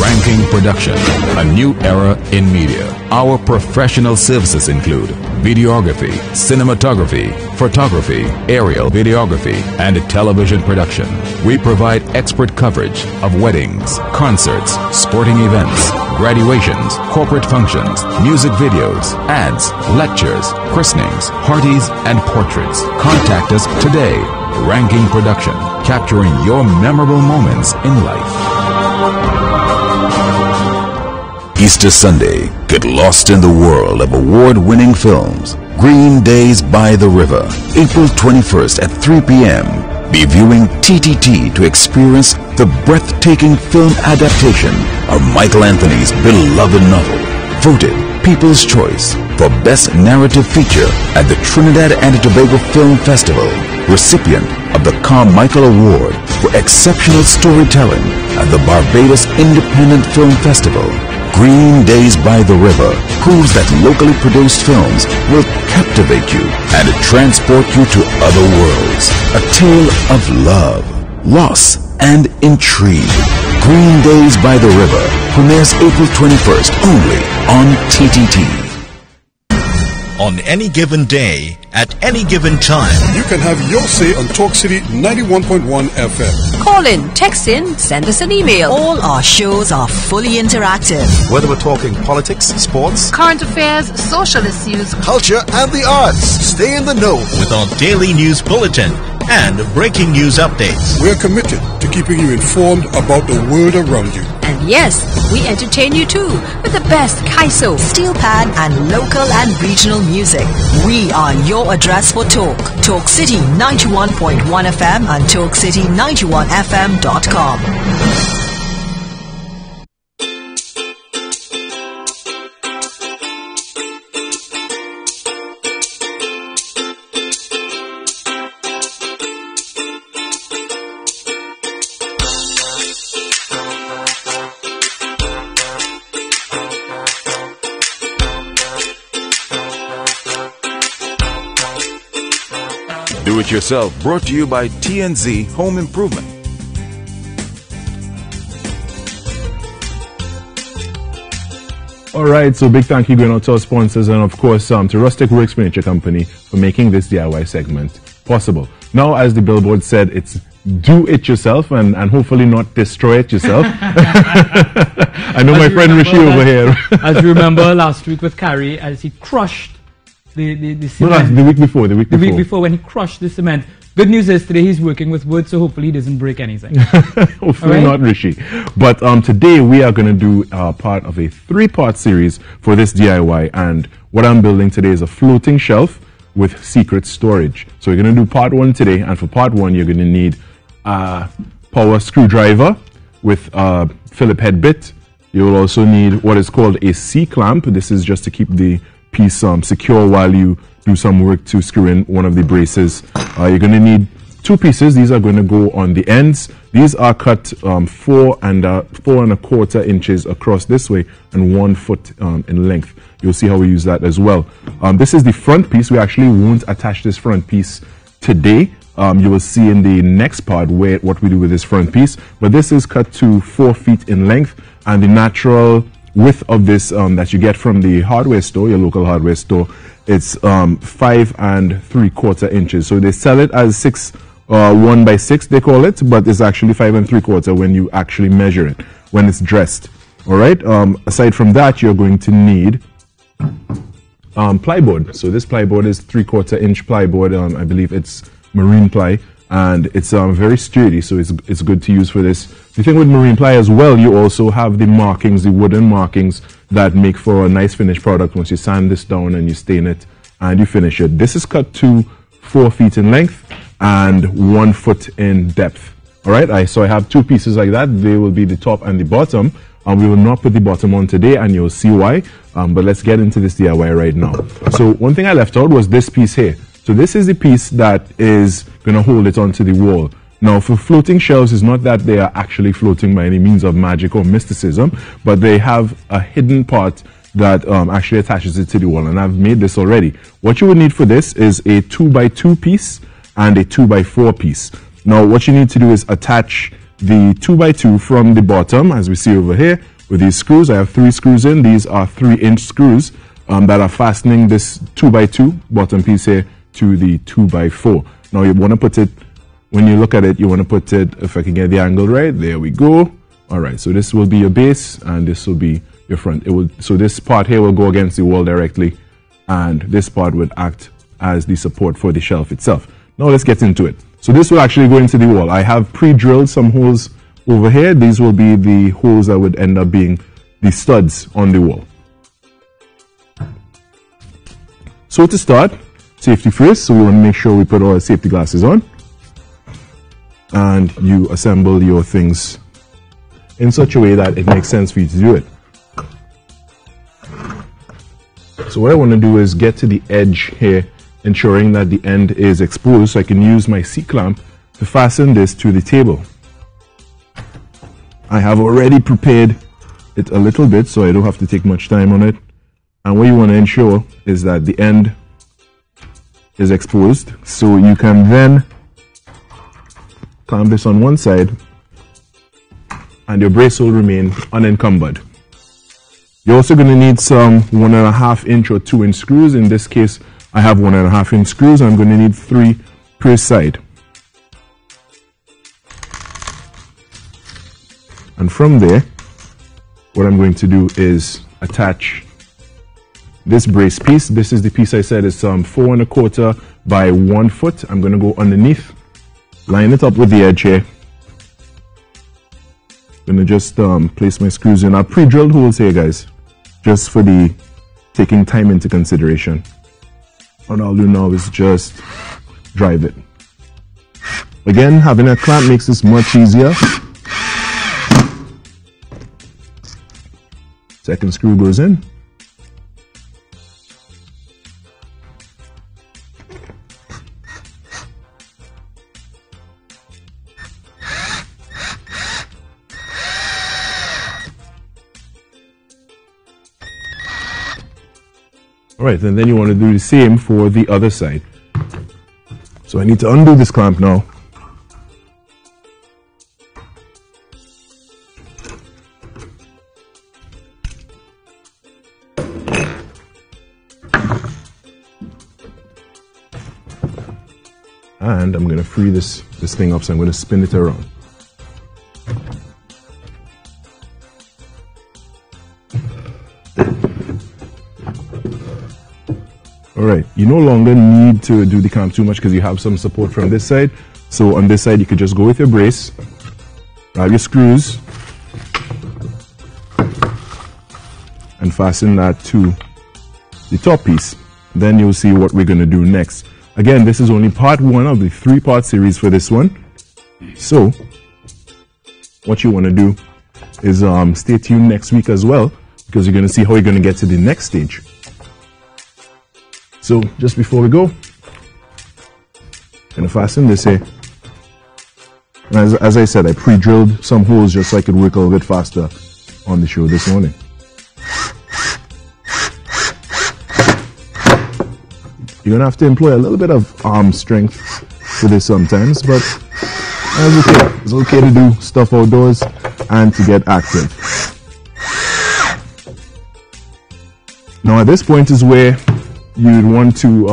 Ranking Production, a new era in media. Our professional services include videography, cinematography, photography, aerial videography, and television production. We provide expert coverage of weddings, concerts, sporting events, graduations, corporate functions, music videos, ads, lectures, christenings, parties, and portraits. Contact us today. Ranking Production, capturing your memorable moments in life. Easter Sunday, get lost in the world of award-winning films. Green Days by the River, April 21st at 3 p.m. Be viewing TTT to experience the breathtaking film adaptation of Michael Anthony's beloved novel. Voted People's Choice for Best Narrative Feature at the Trinidad and Tobago Film Festival. Recipient of the Carmichael Award for Exceptional Storytelling at the Barbados Independent Film Festival. Green Days by the River proves that locally produced films will captivate you and transport you to other worlds. A tale of love, loss, and intrigue. Green Days by the River premieres April 21st only on TTT. On any given day, at any given time, you can have your say on Talk City 91.1 FM. Call in, text in, send us an email. All our shows are fully interactive. Whether we're talking politics, sports, current affairs, social issues, culture, and the arts, stay in the know with our daily news bulletin and breaking news updates. We're committed to keeping you informed about the world around you. And yes, we entertain you too with the best Kaiso, Steel Pan, and local and regional music. We are your address for talk. Talk City 91.1 FM and TalkCity91FM.com. Do It Yourself, brought to you by TNZ Home Improvement. All right, so big thank you going out to our sponsors and of course to Rustic Works Furniture Company for making this DIY segment possible. Now, as the billboard said, it's do it yourself and hopefully not destroy it yourself. I know my friend Rishi over here. As you remember last week with Carrie, as he crushed the cement. No, the week before. The week before when he crushed the cement. Good news is today he's working with wood, so hopefully he doesn't break anything. Hopefully not, Rishi. But today we are going to do part of a 3-part series for this DIY, and what I'm building today is a floating shelf with secret storage. So we're going to do part 1 today, and for part 1 you're going to need a power screwdriver with a Phillip head bit. You will also need what is called a C-clamp. This is just to keep the piece secure while you do some work to screw in one of the braces. You're going to need 2 pieces. These are going to go on the ends. These are cut 4 and 4¼ inches across this way and 1 foot in length. You'll see how we use that as well. This is the front piece. We actually won't attach this front piece today. You will see in the next part what we do with this front piece. But this is cut to 4 feet in length, and the natural width of this that you get from the hardware store, your local hardware store, it's 5 3/4 inches. So they sell it as 1 by 6 they call it, but it's actually 5 3/4 when you actually measure it, when it's dressed. All right. Aside from that, you're going to need plyboard. So this plyboard is 3/4 inch plyboard. I believe it's marine ply, and it's very sturdy, so it's good to use for this. The thing with marine ply as well, you also have the markings, the wooden markings that make for a nice finished product once you sand this down and you stain it and you finish it. This is cut to 4 feet in length and 1 foot in depth. All right, so I have 2 pieces like that. They will be the top and the bottom. We will not put the bottom on today, and you'll see why. But let's get into this DIY right now. So one thing I left out was this piece here. So this is the piece that is going to hold it onto the wall. Now, for floating shelves, it's not that they are actually floating by any means of magic or mysticism, but they have a hidden part that actually attaches it to the wall, and I've made this already. What you would need for this is a 2x2 piece and a 2x4 piece. Now, what you need to do is attach the 2x2 from the bottom, as we see over here, with these screws. I have 3 screws in. These are 3-inch screws that are fastening this 2x2 bottom piece here to the 2x4. Now, you want to put it, when you look at it, you want to put it, if I can get the angle right, there we go. All right, so this will be your base, and this will be your front. So this part here will go against the wall directly, and this part would act as the support for the shelf itself. Now let's get into it. So this will actually go into the wall. I have pre-drilled some holes over here. These will be the holes that would end up being the studs on the wall. So to start, safety first, so we want to make sure we put our safety glasses on. And you assemble your things in such a way that it makes sense for you to do it. So what I want to do is get to the edge here, ensuring that the end is exposed, so I can use my C-clamp to fasten this to the table. I have already prepared it a little bit so I don't have to take much time on it. And what you want to ensure is that the end is exposed, so you can then clamp this on one side and your brace will remain unencumbered. You're also going to need some 1.5 inch or 2 inch screws. In this case, I have 1.5 inch screws. I'm going to need 3 per side. And from there, what I'm going to do is attach this brace piece. This is the piece I said is 4¼ by 1 foot. I'm going to go underneath, line it up with the edge here. I'm going to just place my screws in. I've pre-drilled holes here, guys, just for the taking time into consideration. What I'll do now is just drive it. Again, having a clamp makes this much easier. Second screw goes in. Alright, and then you want to do the same for the other side. So I need to undo this clamp now. And I'm going to free this thing up, so I'm going to spin it around. Alright, you no longer need to do the clamp too much because you have some support from this side. So on this side you could just go with your brace, grab your screws, and fasten that to the top piece. Then you'll see what we're going to do next. Again, this is only part 1 of the 3-part series for this one. So what you want to do is stay tuned next week as well, because you're going to see how you're going to get to the next stage. So just before we go, I'm going to fasten this here. And as I said, I pre-drilled some holes just so I could work a little bit faster on the show this morning. You're going to have to employ a little bit of arm strength for this sometimes, but that's okay. It's okay to do stuff outdoors and to get active. Now at this point is where you'd want to,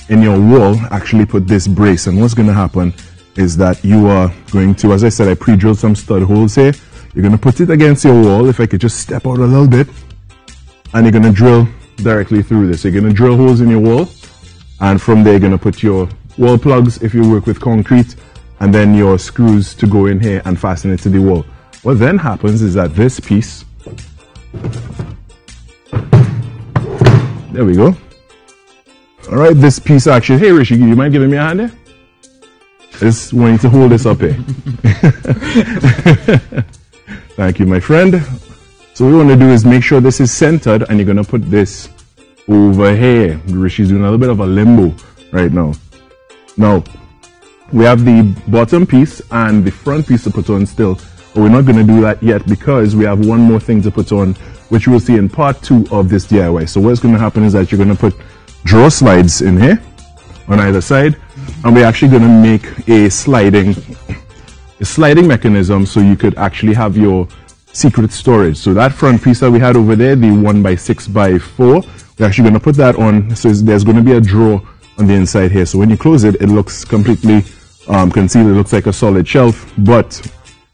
in your wall, actually put this brace. And what's going to happen is that you are going to, as I said, I pre-drilled some stud holes here. You're going to put it against your wall. If I could just step out a little bit, and you're going to drill directly through this. You're going to drill holes in your wall, and from there you're going to put your wall plugs if you work with concrete, and then your screws to go in here and fasten it to the wall. What then happens is that this piece, there we go. All right, this piece actually, hey Rishi, you mind giving me a hand there? I just want you to hold this up here. Thank you, my friend. So what we want to do is make sure this is centered, and you're going to put this over here. Rishi's doing a little bit of a limbo right now. Now, we have the bottom piece and the front piece to put on still, but we're not going to do that yet because we have one more thing to put on, which you will see in part 2 of this DIY. So what's going to happen is that you're going to put drawer slides in here on either side, and we're actually going to make a sliding mechanism so you could actually have your secret storage. So that front piece that we had over there, the 1x6x4, we're actually going to put that on, so there's going to be a drawer on the inside here. So when you close it, it looks completely concealed. It looks like a solid shelf, but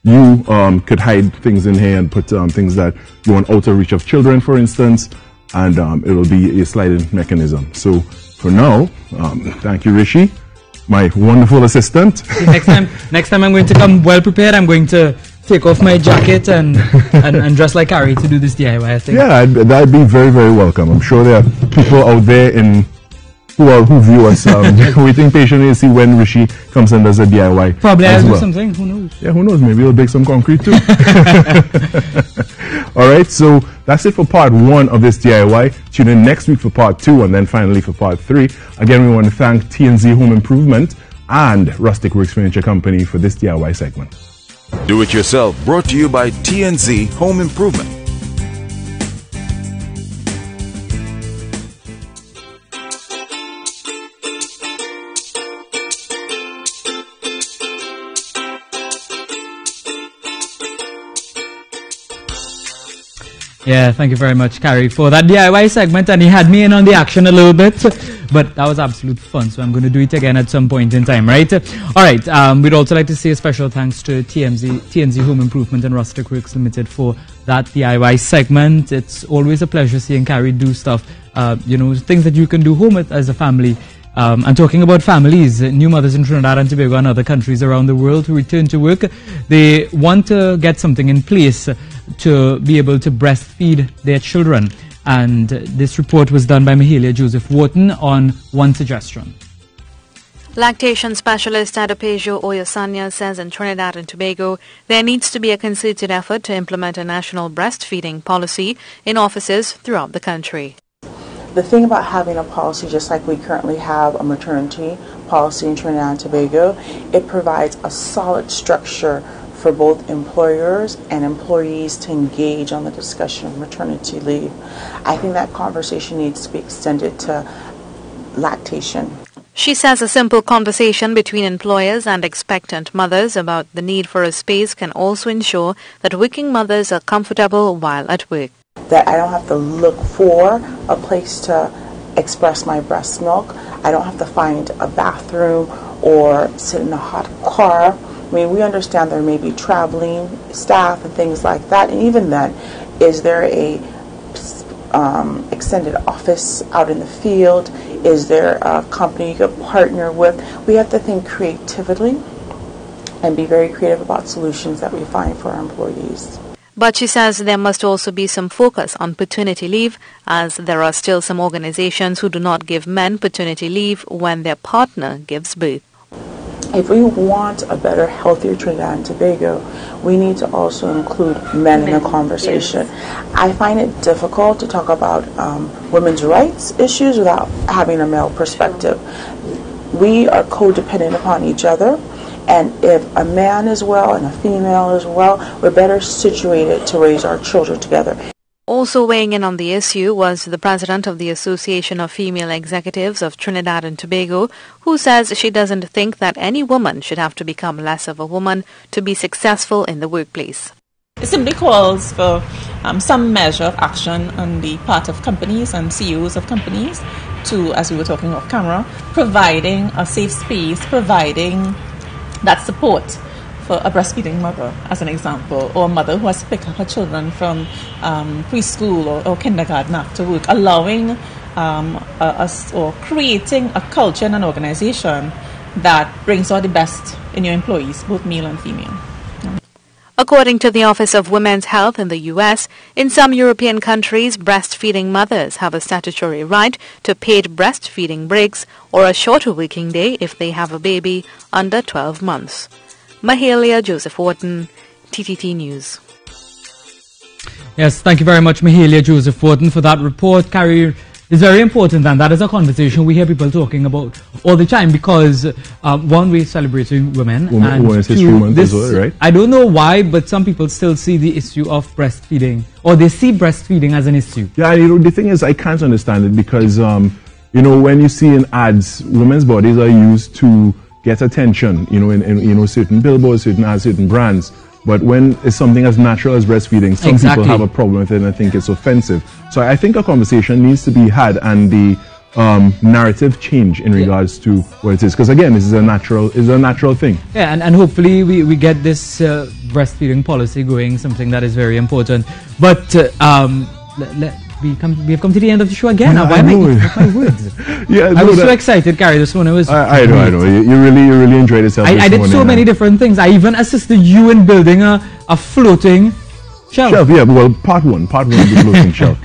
you could hide things in here and put things that you want out of reach of children, for instance, and it will be a sliding mechanism. So for now, thank you, Rishi, my wonderful assistant. Next time I'm going to come well prepared. I'm going to take off my jacket and dress like Harry to do this DIY, I think. Yeah, that'd be very, very welcome. I'm sure there are people out there who view us waiting patiently to see when Rishi comes and does a DIY. Probably I'll do something, who knows? Yeah, who knows, maybe he'll bake some concrete too. Alright, so that's it for part 1 of this DIY. Tune in next week for part 2 and then finally for part 3. Again, we want to thank TNZ Home Improvement and Rustic Works Furniture Company for this DIY segment. Do it yourself, brought to you by TNZ Home Improvement. Yeah, thank you very much, Carrie, for that DIY segment. And he had me in on the action a little bit, but that was absolute fun. So I'm going to do it again at some point in time, right? All right. We'd also like to say a special thanks to TNZ Home Improvement and Rustic Works Limited for that DIY segment. It's always a pleasure seeing Carrie do stuff, things that you can do home as a family. And talking about families, new mothers in Trinidad and Tobago and other countries around the world who return to work, they want to get something in place to be able to breastfeed their children. And this report was done by Mahalia Joseph Wharton on one suggestion. Lactation specialist Adepejo Oyosanya says in Trinidad and Tobago, there needs to be a concerted effort to implement a national breastfeeding policy in offices throughout the country. The thing about having a policy, just like we currently have a maternity policy in Trinidad and Tobago, it provides a solid structure for both employers and employees to engage on the discussion of maternity leave. I think that conversation needs to be extended to lactation. She says a simple conversation between employers and expectant mothers about the need for a space can also ensure that working mothers are comfortable while at work. That I don't have to look for a place to express my breast milk. I don't have to find a bathroom or sit in a hot car. I mean, we understand there may be traveling staff and things like that. And even then, is there a extended office out in the field? Is there a company you could partner with? We have to think creatively and be very creative about solutions that we find for our employees. But she says there must also be some focus on paternity leave, as there are still some organizations who do not give men paternity leave when their partner gives birth. If we want a better, healthier Trinidad and Tobago, we need to also include men in the conversation. Yes. I find it difficult to talk about women's rights issues without having a male perspective. We are codependent upon each other, and if a man is well and a female is well, we're better situated to raise our children together. Also weighing in on the issue was the president of the Association of Female Executives of Trinidad and Tobago, who says she doesn't think that any woman should have to become less of a woman to be successful in the workplace. It simply calls for some measure of action on the part of companies and CEOs of companies to, as we were talking off camera, providing a safe space, providing that support for a breastfeeding mother, as an example, or a mother who has to pick up her children from preschool or kindergarten after work, allowing us or creating a culture and an organization that brings out the best in your employees, both male and female. According to the Office of Women's Health in the U.S., in some European countries, breastfeeding mothers have a statutory right to paid breastfeeding breaks or a shorter working day if they have a baby under 12 months. Mahalia Joseph Wharton, TTT News. Yes, thank you very much, Mahalia Joseph Wharton, for that report. Carrie, is very important, and that is a conversation we hear people talking about all the time because, one, we're celebrating women. And Women's History Month as well, right? I don't know why, but some people still see the issue of breastfeeding, or they see breastfeeding as an issue. Yeah, the thing is, I can't understand it because, when you see in ads, women's bodies are used to get attention, in certain billboards, certain ads, certain brands. But when it's something as natural as breastfeeding, some people have a problem with it and I think it's offensive. So I think a conversation needs to be had and the narrative change in regards to what it is. Because again, this is a natural thing. Yeah, and hopefully we get this breastfeeding policy going, something that is very important. But we have come to the end of the show again. Now, why am I my words? Yeah, I was so excited, Gary. This one was. I know. You really enjoyed yourself. I did so many different things. I even assisted you in building a floating shelf. Yeah, well, part one of the floating shelf.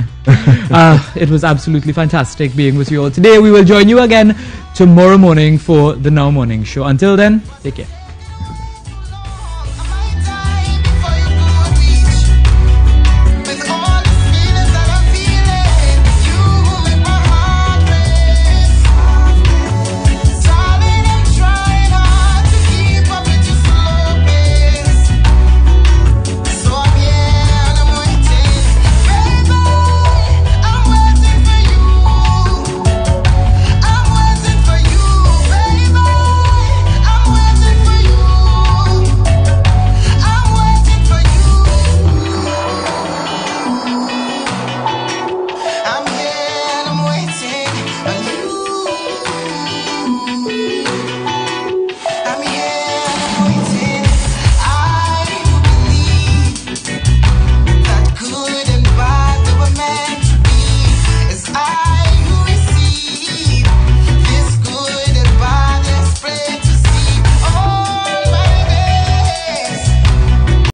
It was absolutely fantastic being with you all today. We will join you again tomorrow morning for the Now Morning Show. Until then, take care.